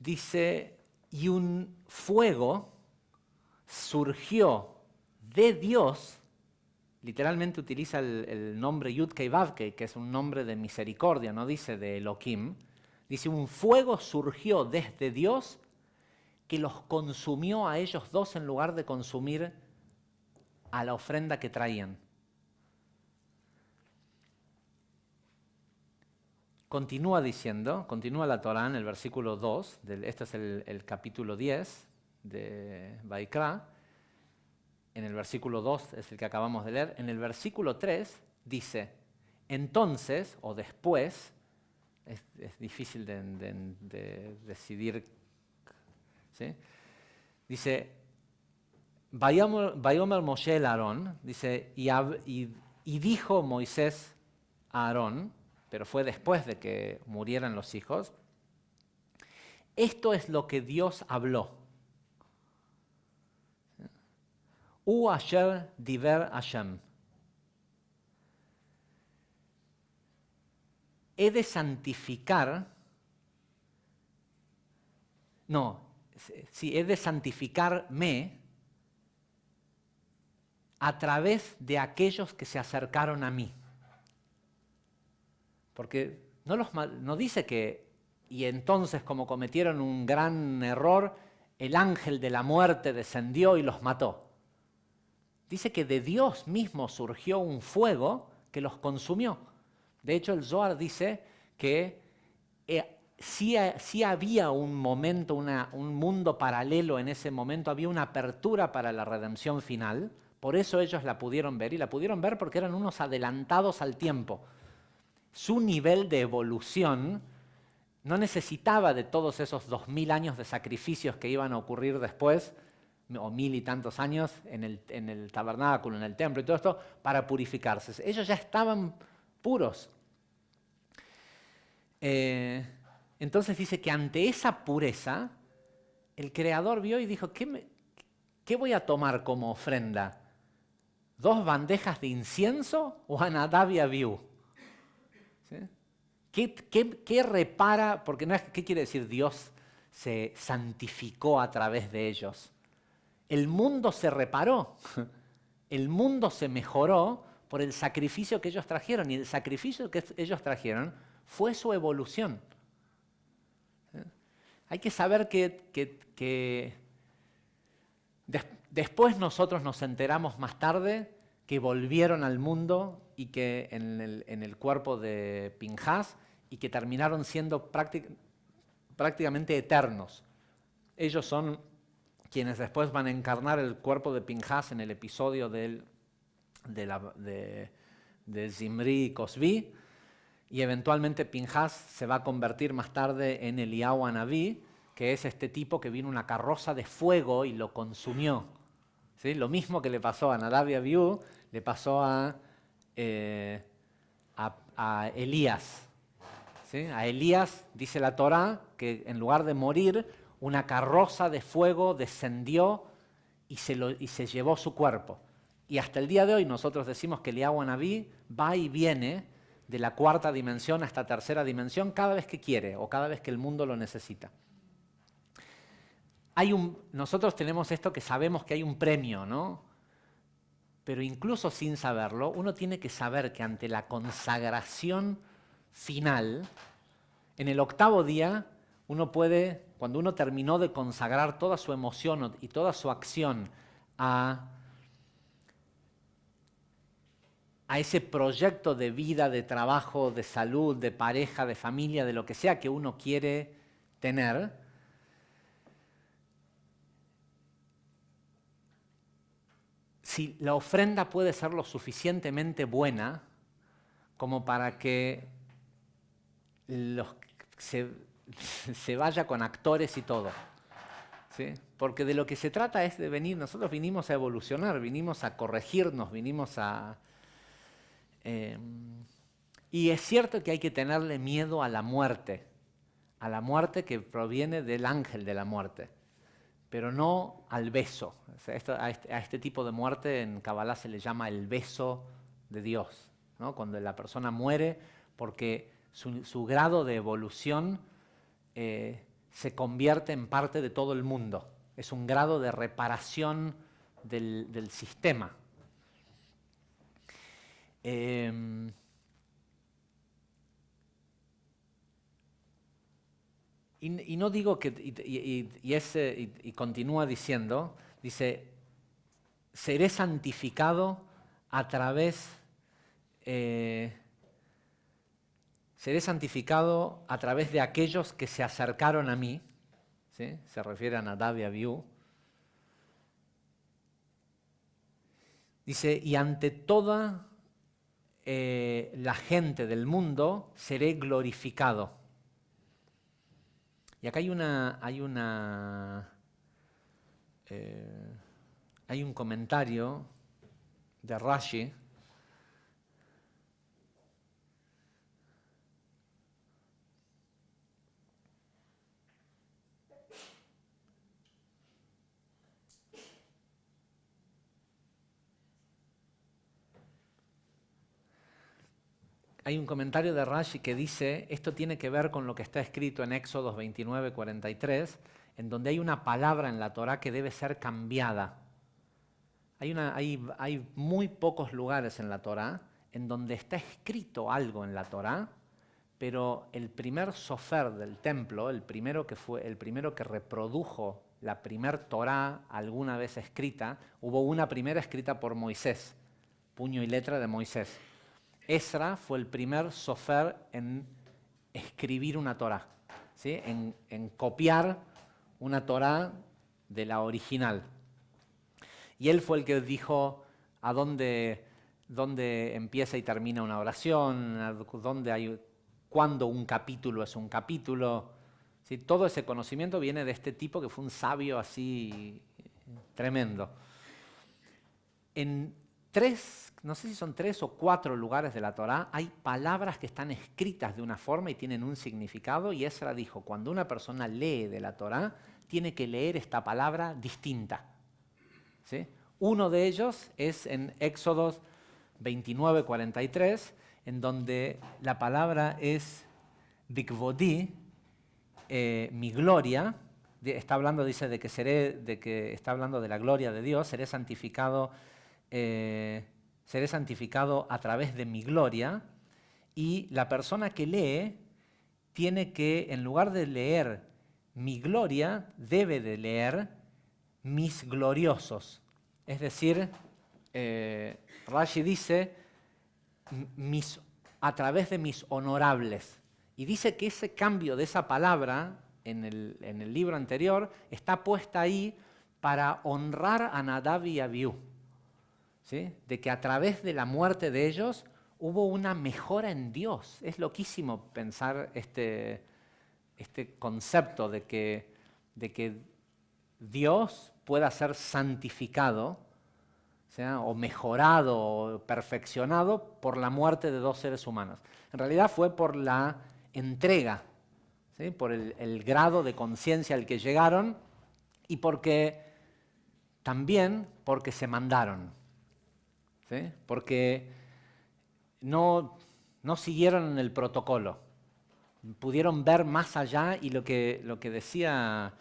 dice, y un fuego surgió de Dios, literalmente utiliza el nombre Yud-Kei Vav-Kei, que es un nombre de misericordia, no dice de Elohim, dice, un fuego surgió desde Dios que los consumió a ellos dos en lugar de consumir a la ofrenda que traían. Continúa diciendo, continúa la Torá en el versículo 2, este es el capítulo 10 de Vaikra, en el versículo 2 es el que acabamos de leer, en el versículo 3 dice, entonces, o después, es difícil de decidir, ¿sí? Dice, Vayomer Moshe el Aarón, dice, y dijo Moisés a Aarón, pero fue después de que murieran los hijos, esto es lo que Dios habló. U asher diver Hashem. He de santificar, he de santificarme a través de aquellos que se acercaron a mí. Porque no dice que, y entonces como cometieron un gran error, el ángel de la muerte descendió y los mató. Dice que de Dios mismo surgió un fuego que los consumió. De hecho, el Zohar dice que sí había un momento, un mundo paralelo en ese momento, había una apertura para la redención final, por eso ellos la pudieron ver, y la pudieron ver porque eran unos adelantados al tiempo. Su nivel de evolución no necesitaba de todos esos 2000 años de sacrificios que iban a ocurrir después, o 1000 y tantos años en el tabernáculo, en el templo y todo esto, para purificarse. Ellos ya estaban puros. Entonces dice que ante esa pureza, el Creador vio y dijo, ¿qué voy a tomar como ofrenda? ¿2 bandejas de incienso o a Nadab y Abiú? ¿Sí? ¿Qué repara? Porque no es, ¿qué quiere decir Dios se santificó a través de ellos? El mundo se reparó, el mundo se mejoró por el sacrificio que ellos trajeron, y el sacrificio que ellos trajeron fue su evolución. Hay que saber que después nosotros nos enteramos más tarde que volvieron al mundo y que en el cuerpo de Pinhas, y que terminaron siendo prácticamente eternos. Ellos son quienes después van a encarnar el cuerpo de Pinhas en el episodio de Zimri y Cosbi, y eventualmente Pinhas se va a convertir más tarde en Eliyahu Anabí, que es este tipo que vino una carroza de fuego y lo consumió. ¿Sí? Lo mismo que le pasó a Nadab y Abiú, le pasó a Elías. ¿Sí? A Elías, dice la Torá, que en lugar de morir, una carroza de fuego descendió y se llevó su cuerpo. Y hasta el día de hoy nosotros decimos que Eliyahu Anabí va y viene de la 4ª dimensión a esta 3ª dimensión cada vez que quiere o cada vez que el mundo lo necesita. Nosotros tenemos esto que sabemos que hay un premio, ¿no? Pero incluso sin saberlo, uno tiene que saber que ante la consagración final, en el 8º día, uno puede, cuando uno terminó de consagrar toda su emoción y toda su acción a ese proyecto de vida, de trabajo, de salud, de pareja, de familia, de lo que sea que uno quiere tener, si la ofrenda puede ser lo suficientemente buena como para que se vaya con actores y todo. ¿Sí? Porque de lo que se trata es de venir, nosotros vinimos a evolucionar, vinimos a corregirnos, vinimos a... y es cierto que hay que tenerle miedo a la muerte que proviene del ángel de la muerte, pero no al beso. O sea, a este tipo de muerte en Kabbalah se le llama el beso de Dios, ¿no? Cuando la persona muere porque su grado de evolución se convierte en parte de todo el mundo. Es un grado de reparación del sistema. Y no digo que, y continúa diciendo, dice, seré santificado a través, de aquellos que se acercaron a mí, ¿sí? Se refiere a Nadab y Abiú. Dice, y ante toda la gente del mundo seré glorificado. Y acá hay un comentario de Rashi que dice, esto tiene que ver con lo que está escrito en Éxodo 29, 43, en donde hay una palabra en la Torá que debe ser cambiada. Hay muy pocos lugares en la Torá en donde está escrito algo en la Torá, pero el primer sofer del templo, el primero que reprodujo la primer Torá alguna vez escrita, hubo una primera escrita por Moisés, puño y letra de Moisés. Esra fue el primer sofer en escribir una Torá, ¿sí? en copiar una Torá de la original. Y él fue el que dijo a dónde empieza y termina una oración, cuándo un capítulo es un capítulo. ¿Sí? Todo ese conocimiento viene de este tipo que fue un sabio así tremendo. En no sé si son 3 o 4 lugares de la Torá, hay palabras que están escritas de una forma y tienen un significado, y Esra dijo, cuando una persona lee de la Torá, tiene que leer esta palabra distinta. ¿Sí? Uno de ellos es en Éxodo 29, 43, en donde la palabra es Bikvodí, mi gloria. Está hablando, dice, de que está hablando de la gloria de Dios, seré santificado a través de mi gloria, y la persona que lee tiene que, en lugar de leer mi gloria, debe de leer mis gloriosos. Es decir, Rashi dice, a través de mis honorables. Y dice que ese cambio de esa palabra en el libro anterior está puesta ahí para honrar a Nadab y Abiú. ¿Sí? De que a través de la muerte de ellos hubo una mejora en Dios. Es loquísimo pensar este concepto de que Dios pueda ser santificado, ¿sí? O mejorado o perfeccionado por la muerte de 2 seres humanos. En realidad fue por la entrega, ¿sí? Por el grado de conciencia al que llegaron, y también porque se mandaron. ¿Sí? Porque no siguieron el protocolo, pudieron ver más allá, y lo que decía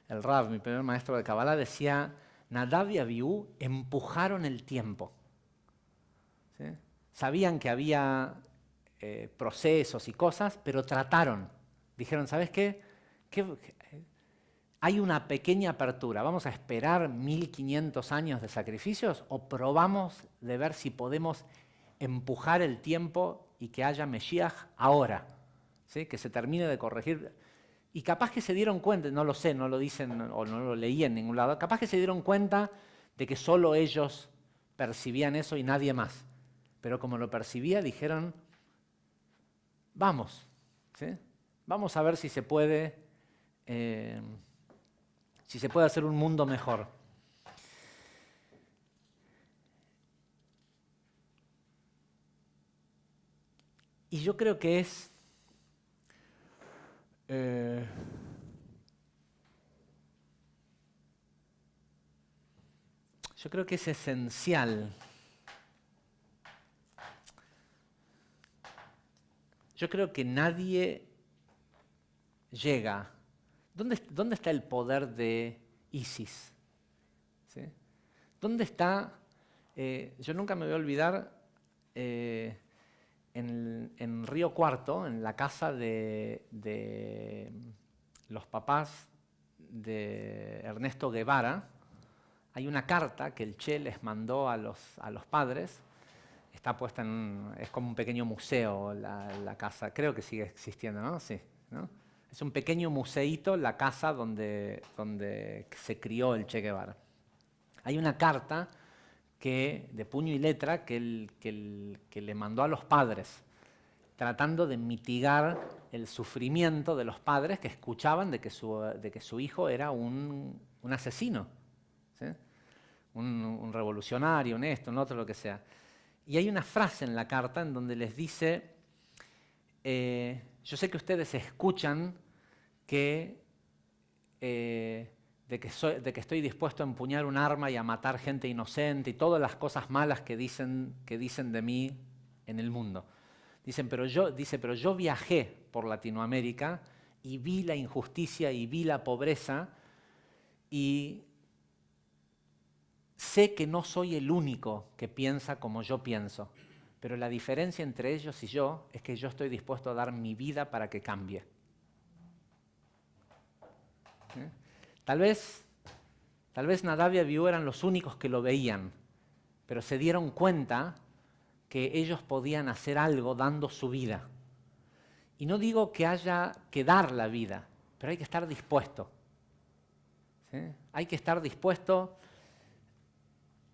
el Rav, mi primer maestro de Kabbalah, decía, Nadab y Abiú empujaron el tiempo. ¿Sí? Sabían que había procesos y cosas, pero trataron. Dijeron, ¿sabes qué? Hay una pequeña apertura, vamos a esperar 1500 años de sacrificios, o probamos de ver si podemos empujar el tiempo y que haya Mesías ahora, ¿sí? Que se termine de corregir. Y capaz que se dieron cuenta, no lo sé, no lo dicen o no lo leí en ningún lado, capaz que se dieron cuenta de que solo ellos percibían eso y nadie más. Pero como lo percibía, dijeron, vamos, ¿sí? Vamos a ver si se puede hacer un mundo mejor. Y yo creo que es esencial. Yo creo que nadie llega ¿Dónde está el poder de ISIS? ¿Sí? ¿Dónde está? Yo nunca me voy a olvidar en Río Cuarto, en la casa de los papás de Ernesto Guevara, hay una carta que el Che les mandó a los padres. Está puesta es como un pequeño museo la casa, creo que sigue existiendo, ¿no? Sí, ¿no? Es un pequeño museíto la casa donde se crió el Che Guevara. Hay una carta de puño y letra que le mandó a los padres, tratando de mitigar el sufrimiento de los padres que escuchaban de que su hijo era un asesino, ¿sí? Un revolucionario, un esto, un otro, lo que sea. Y hay una frase en la carta en donde les dice, yo sé que ustedes escuchan de que estoy dispuesto a empuñar un arma y a matar gente inocente y todas las cosas malas que dicen de mí en el mundo. Pero yo viajé por Latinoamérica y vi la injusticia y vi la pobreza y sé que no soy el único que piensa como yo pienso, pero la diferencia entre ellos y yo es que yo estoy dispuesto a dar mi vida para que cambie. ¿Eh? Tal vez Nadav y Abiú eran los únicos que lo veían, pero se dieron cuenta que ellos podían hacer algo dando su vida. Y no digo que haya que dar la vida, pero hay que estar dispuesto. ¿Sí? Hay que estar dispuesto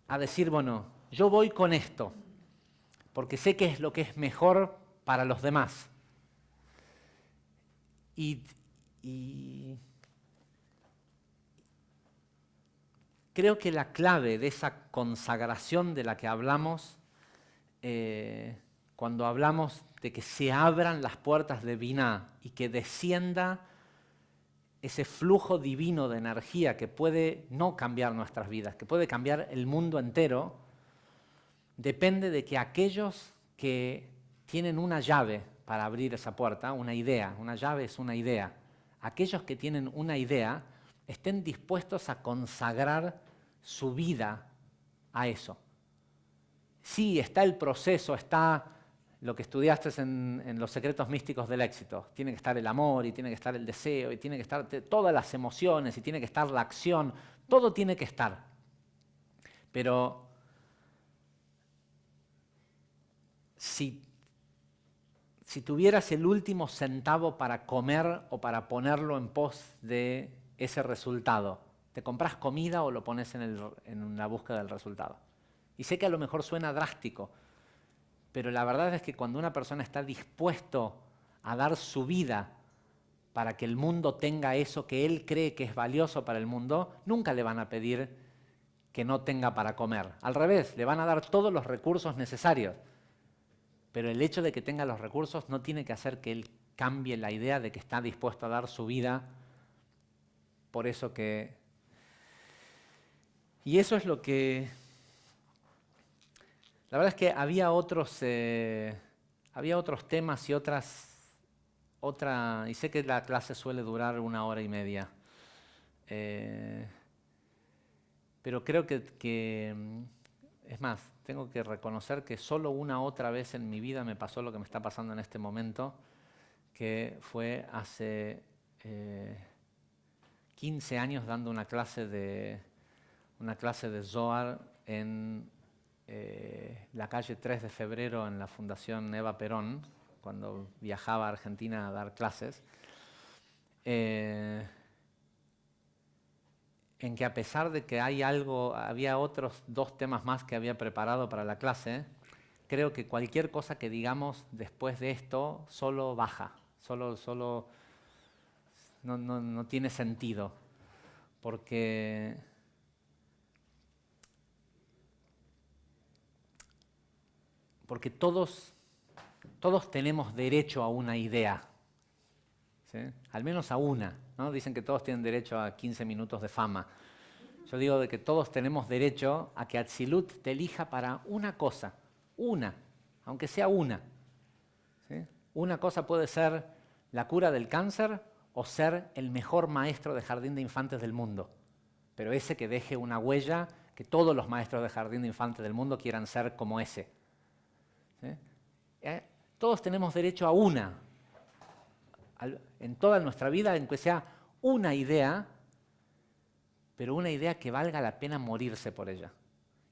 a decir, bueno, yo voy con esto, porque sé que es lo que es mejor para los demás. Y creo que la clave de esa consagración de la que hablamos, cuando hablamos de que se abran las puertas de Binah y que descienda ese flujo divino de energía que puede no cambiar nuestras vidas, que puede cambiar el mundo entero, depende de que aquellos que tienen una llave para abrir esa puerta, una llave es una idea, aquellos que tienen una idea estén dispuestos a consagrar su vida a eso. Sí, está el proceso, está lo que estudiaste en los secretos místicos del éxito. Tiene que estar el amor, y tiene que estar el deseo, y tiene que estar todas las emociones, y tiene que estar la acción. Todo tiene que estar. Pero si tuvieras el último centavo para comer o para ponerlo en pos de ese resultado, ¿te compras comida o lo pones en la búsqueda del resultado? Y sé que a lo mejor suena drástico, pero la verdad es que cuando una persona está dispuesto a dar su vida para que el mundo tenga eso que él cree que es valioso para el mundo, nunca le van a pedir que no tenga para comer. Al revés, le van a dar todos los recursos necesarios. Pero el hecho de que tenga los recursos no tiene que hacer que él cambie la idea de que está dispuesto a dar su vida por eso que... Y eso es lo que... La verdad es que había otros temas y y sé que la clase suele durar 1 hora y media. Pero creo que es más, tengo que reconocer que solo una otra vez en mi vida me pasó lo que me está pasando en este momento, que fue hace 15 años dando una clase de Zohar en la calle 3 de Febrero en la Fundación Eva Perón, cuando viajaba a Argentina a dar clases, en que a pesar de que había otros 2 temas más que había preparado para la clase, creo que cualquier cosa que digamos después de esto solo baja, no tiene sentido, porque todos tenemos derecho a una idea, ¿sí? Al menos a una, ¿no? Dicen que todos tienen derecho a 15 minutos de fama. Yo digo de que todos tenemos derecho a que Atzilut te elija para una cosa, aunque sea una. ¿Sí? Una cosa puede ser la cura del cáncer o ser el mejor maestro de jardín de infantes del mundo, pero ese que deje una huella que todos los maestros de jardín de infantes del mundo quieran ser como ese. ¿Sí? Todos tenemos derecho a una, en toda nuestra vida, en que sea una idea, pero una idea que valga la pena morirse por ella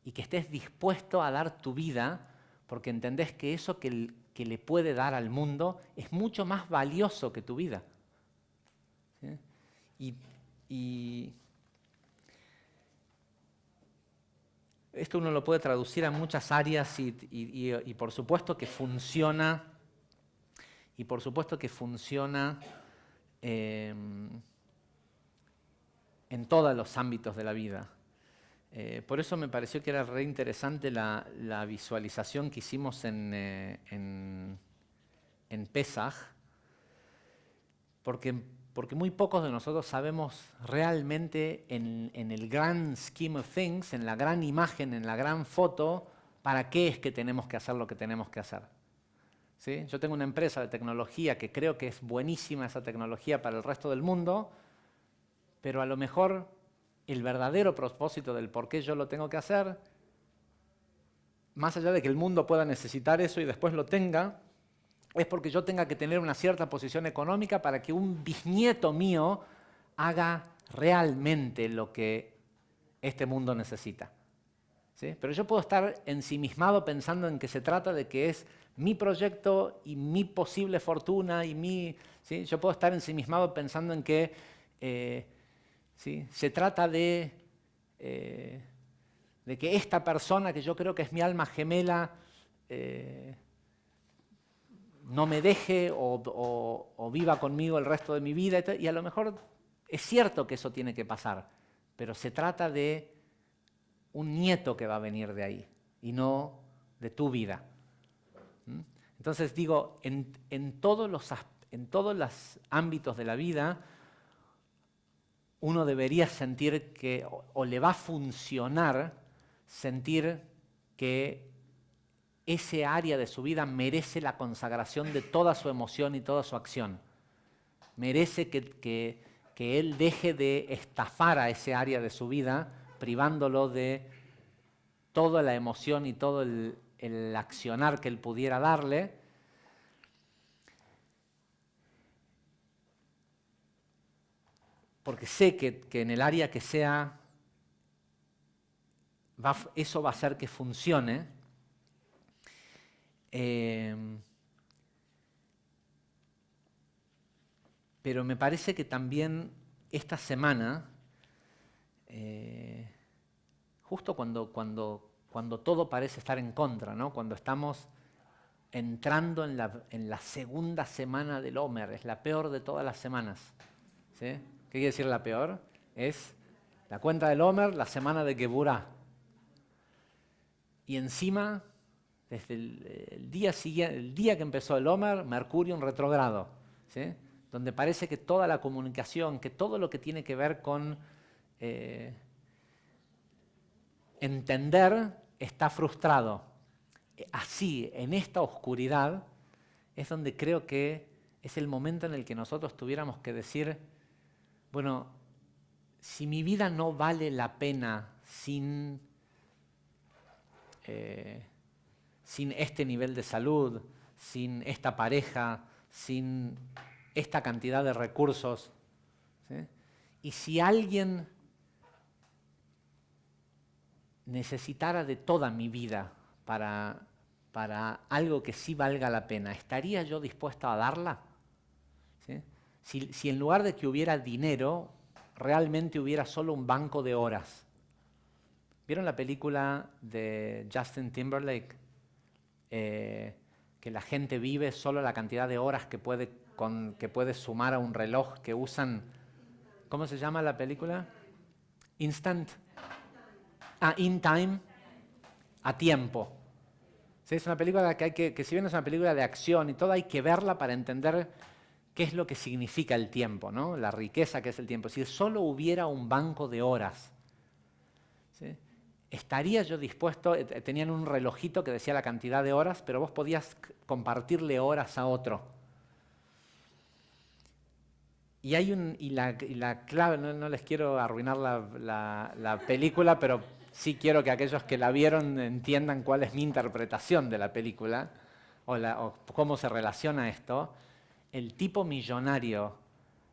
y que estés dispuesto a dar tu vida porque entendés que eso que le puede dar al mundo es mucho más valioso que tu vida. ¿Sí? Y esto uno lo puede traducir a muchas áreas y por supuesto que funciona, en todos los ámbitos de la vida. Por eso me pareció que era re interesante la visualización que hicimos en Pesaj, porque muy pocos de nosotros sabemos realmente en el grand scheme of things, en la gran imagen, en la gran foto, para qué es que tenemos que hacer lo que tenemos que hacer. ¿Sí? Yo tengo una empresa de tecnología que creo que es buenísima esa tecnología para el resto del mundo, pero a lo mejor el verdadero propósito del por qué yo lo tengo que hacer, más allá de que el mundo pueda necesitar eso y después lo tenga, es porque yo tenga que tener una cierta posición económica para que un bisnieto mío haga realmente lo que este mundo necesita. ¿Sí? Pero yo puedo estar ensimismado pensando en que se trata de que es mi proyecto y mi posible fortuna y ¿sí? Yo puedo estar ensimismado pensando en que ¿sí? Se trata de que esta persona que yo creo que es mi alma gemela no me deje o viva conmigo el resto de mi vida. Y a lo mejor es cierto que eso tiene que pasar, pero se trata de un nieto que va a venir de ahí y no de tu vida. Entonces digo, en todos los ámbitos de la vida, uno debería sentir que, o le va a funcionar, sentir que ese área de su vida merece la consagración de toda su emoción y toda su acción. Merece que él deje de estafar a ese área de su vida, privándolo de toda la emoción y todo el accionar que él pudiera darle. Porque sé que en el área que sea, eso va a hacer que funcione. Pero me parece que también esta semana, justo cuando todo parece estar en contra, ¿no? Cuando estamos entrando en la segunda semana del Omer, es la peor de todas las semanas. ¿Sí? ¿Qué quiere decir la peor? Es la cuenta del Omer, la semana de Geburá. Y encima, desde el día que empezó el Omer, Mercurio en retrógrado, ¿sí? Donde parece que toda la comunicación, que todo lo que tiene que ver con entender está frustrado. Así, en esta oscuridad, es donde creo que es el momento en el que nosotros tuviéramos que decir, bueno, si mi vida no vale la pena sin este nivel de salud, sin esta pareja, sin esta cantidad de recursos, ¿sí? Y si alguien necesitara de toda mi vida para algo que sí valga la pena, ¿estaría yo dispuesto a darla? ¿Sí? Si en lugar de que hubiera dinero, realmente hubiera solo un banco de horas. ¿Vieron la película de Justin Timberlake? Que la gente vive solo la cantidad de horas que puede sumar a un reloj que usan. ¿Cómo se llama la película? Instant. In Time. A tiempo. ¿Sí? Es una película que si bien es una película de acción y todo, hay que verla para entender qué es lo que significa el tiempo, ¿no? La riqueza que es el tiempo. Si solo hubiera un banco de horas, ¿sí? ¿Estaría yo dispuesto? Tenían un relojito que decía la cantidad de horas, pero vos podías compartirle horas a otro. la clave, no les quiero arruinar la película, pero sí quiero que aquellos que la vieron entiendan cuál es mi interpretación de la película o cómo se relaciona esto. El tipo millonario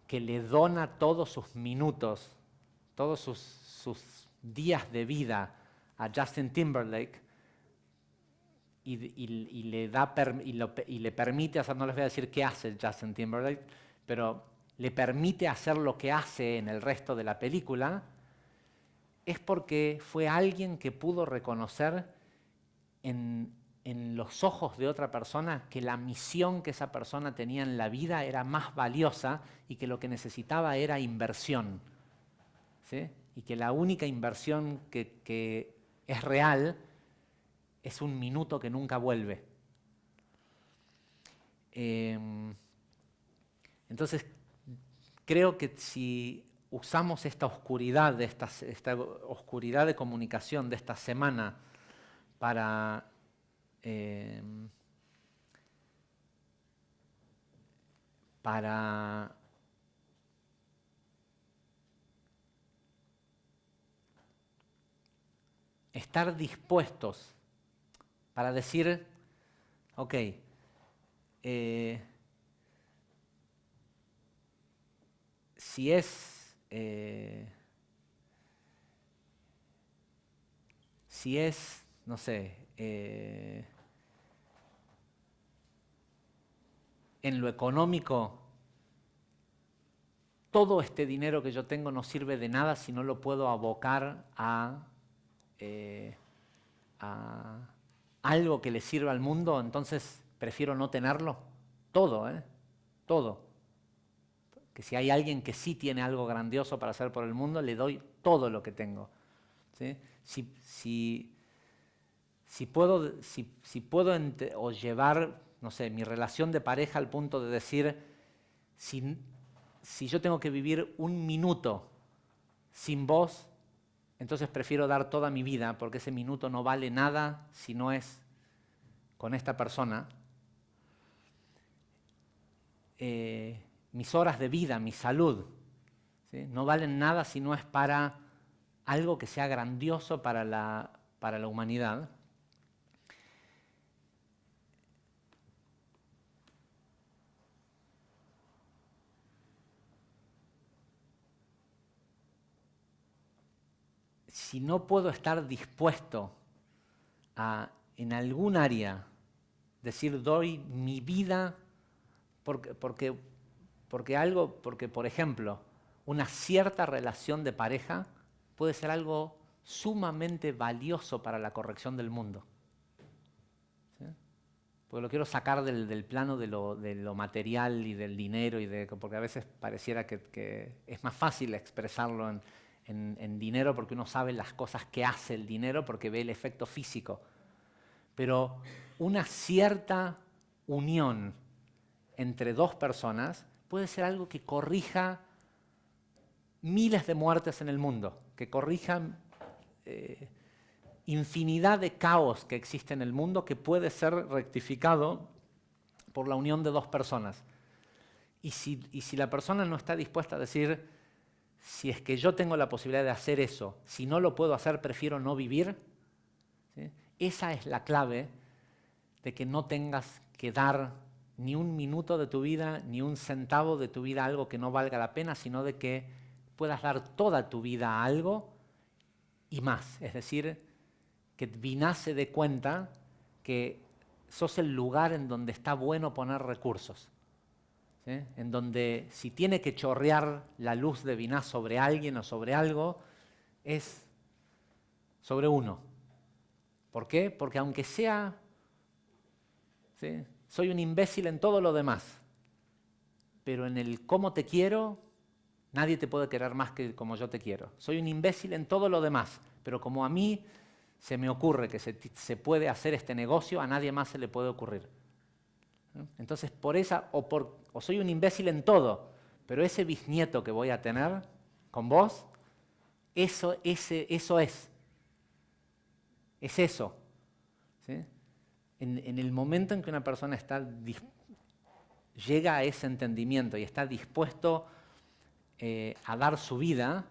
que le dona todos sus minutos, todos sus días de vida a Justin Timberlake y le permite hacer, no les voy a decir qué hace Justin Timberlake, pero le permite hacer lo que hace en el resto de la película, es porque fue alguien que pudo reconocer en los ojos de otra persona que la misión que esa persona tenía en la vida era más valiosa y que lo que necesitaba era inversión, ¿sí? Y que la única inversión que es real es un minuto que nunca vuelve. Entonces, creo que si usamos esta oscuridad, esta oscuridad de comunicación de esta semana para estar dispuestos para decir, ok, si es, no sé, en lo económico, todo este dinero que yo tengo no sirve de nada si no lo puedo abocar a algo que le sirva al mundo, entonces prefiero no tenerlo. Todo, todo. Que si hay alguien que sí tiene algo grandioso para hacer por el mundo, le doy todo lo que tengo, ¿sí? Si puedo o llevar, no sé, mi relación de pareja al punto de decir, si yo tengo que vivir un minuto sin vos, entonces prefiero dar toda mi vida porque ese minuto no vale nada si no es con esta persona. Mis horas de vida, mi salud, ¿sí? No valen nada si no es para algo que sea grandioso para la humanidad. Si no puedo estar dispuesto a, en algún área, decir doy mi vida porque, por ejemplo, una cierta relación de pareja puede ser algo sumamente valioso para la corrección del mundo. ¿Sí? Porque lo quiero sacar del plano de lo material y del dinero, porque a veces pareciera que es más fácil expresarlo en dinero porque uno sabe las cosas que hace el dinero porque ve el efecto físico. Pero una cierta unión entre dos personas puede ser algo que corrija miles de muertes en el mundo, que corrija infinidad de caos que existe en el mundo que puede ser rectificado por la unión de dos personas. Y si la persona no está dispuesta a decir, si es que yo tengo la posibilidad de hacer eso, si no lo puedo hacer, prefiero no vivir, ¿sí? Esa es la clave de que no tengas que dar ni un minuto de tu vida, ni un centavo de tu vida a algo que no valga la pena, sino de que puedas dar toda tu vida a algo y más. Es decir, que Binah se dé cuenta que sos el lugar en donde está bueno poner recursos, ¿sí? En donde si tiene que chorrear la luz de Binah sobre alguien o sobre algo, es sobre uno. ¿Por qué? Porque aunque sea, ¿sí?, soy un imbécil en todo lo demás, pero en el cómo te quiero, nadie te puede querer más que como yo te quiero. Soy un imbécil en todo lo demás, pero como a mí se me ocurre que se puede hacer este negocio, a nadie más se le puede ocurrir. Entonces, o soy un imbécil en todo, pero ese bisnieto que voy a tener con vos, eso es. Es eso. ¿Sí? En el momento en que una persona llega a ese entendimiento y está dispuesto a dar su vida,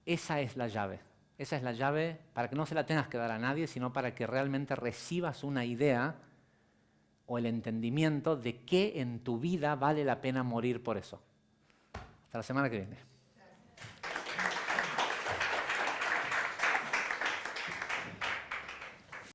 esa es la llave. Esa es la llave para que no se la tengas que dar a nadie, sino para que realmente recibas una idea o el entendimiento de que en tu vida vale la pena morir por eso. Hasta la semana que viene.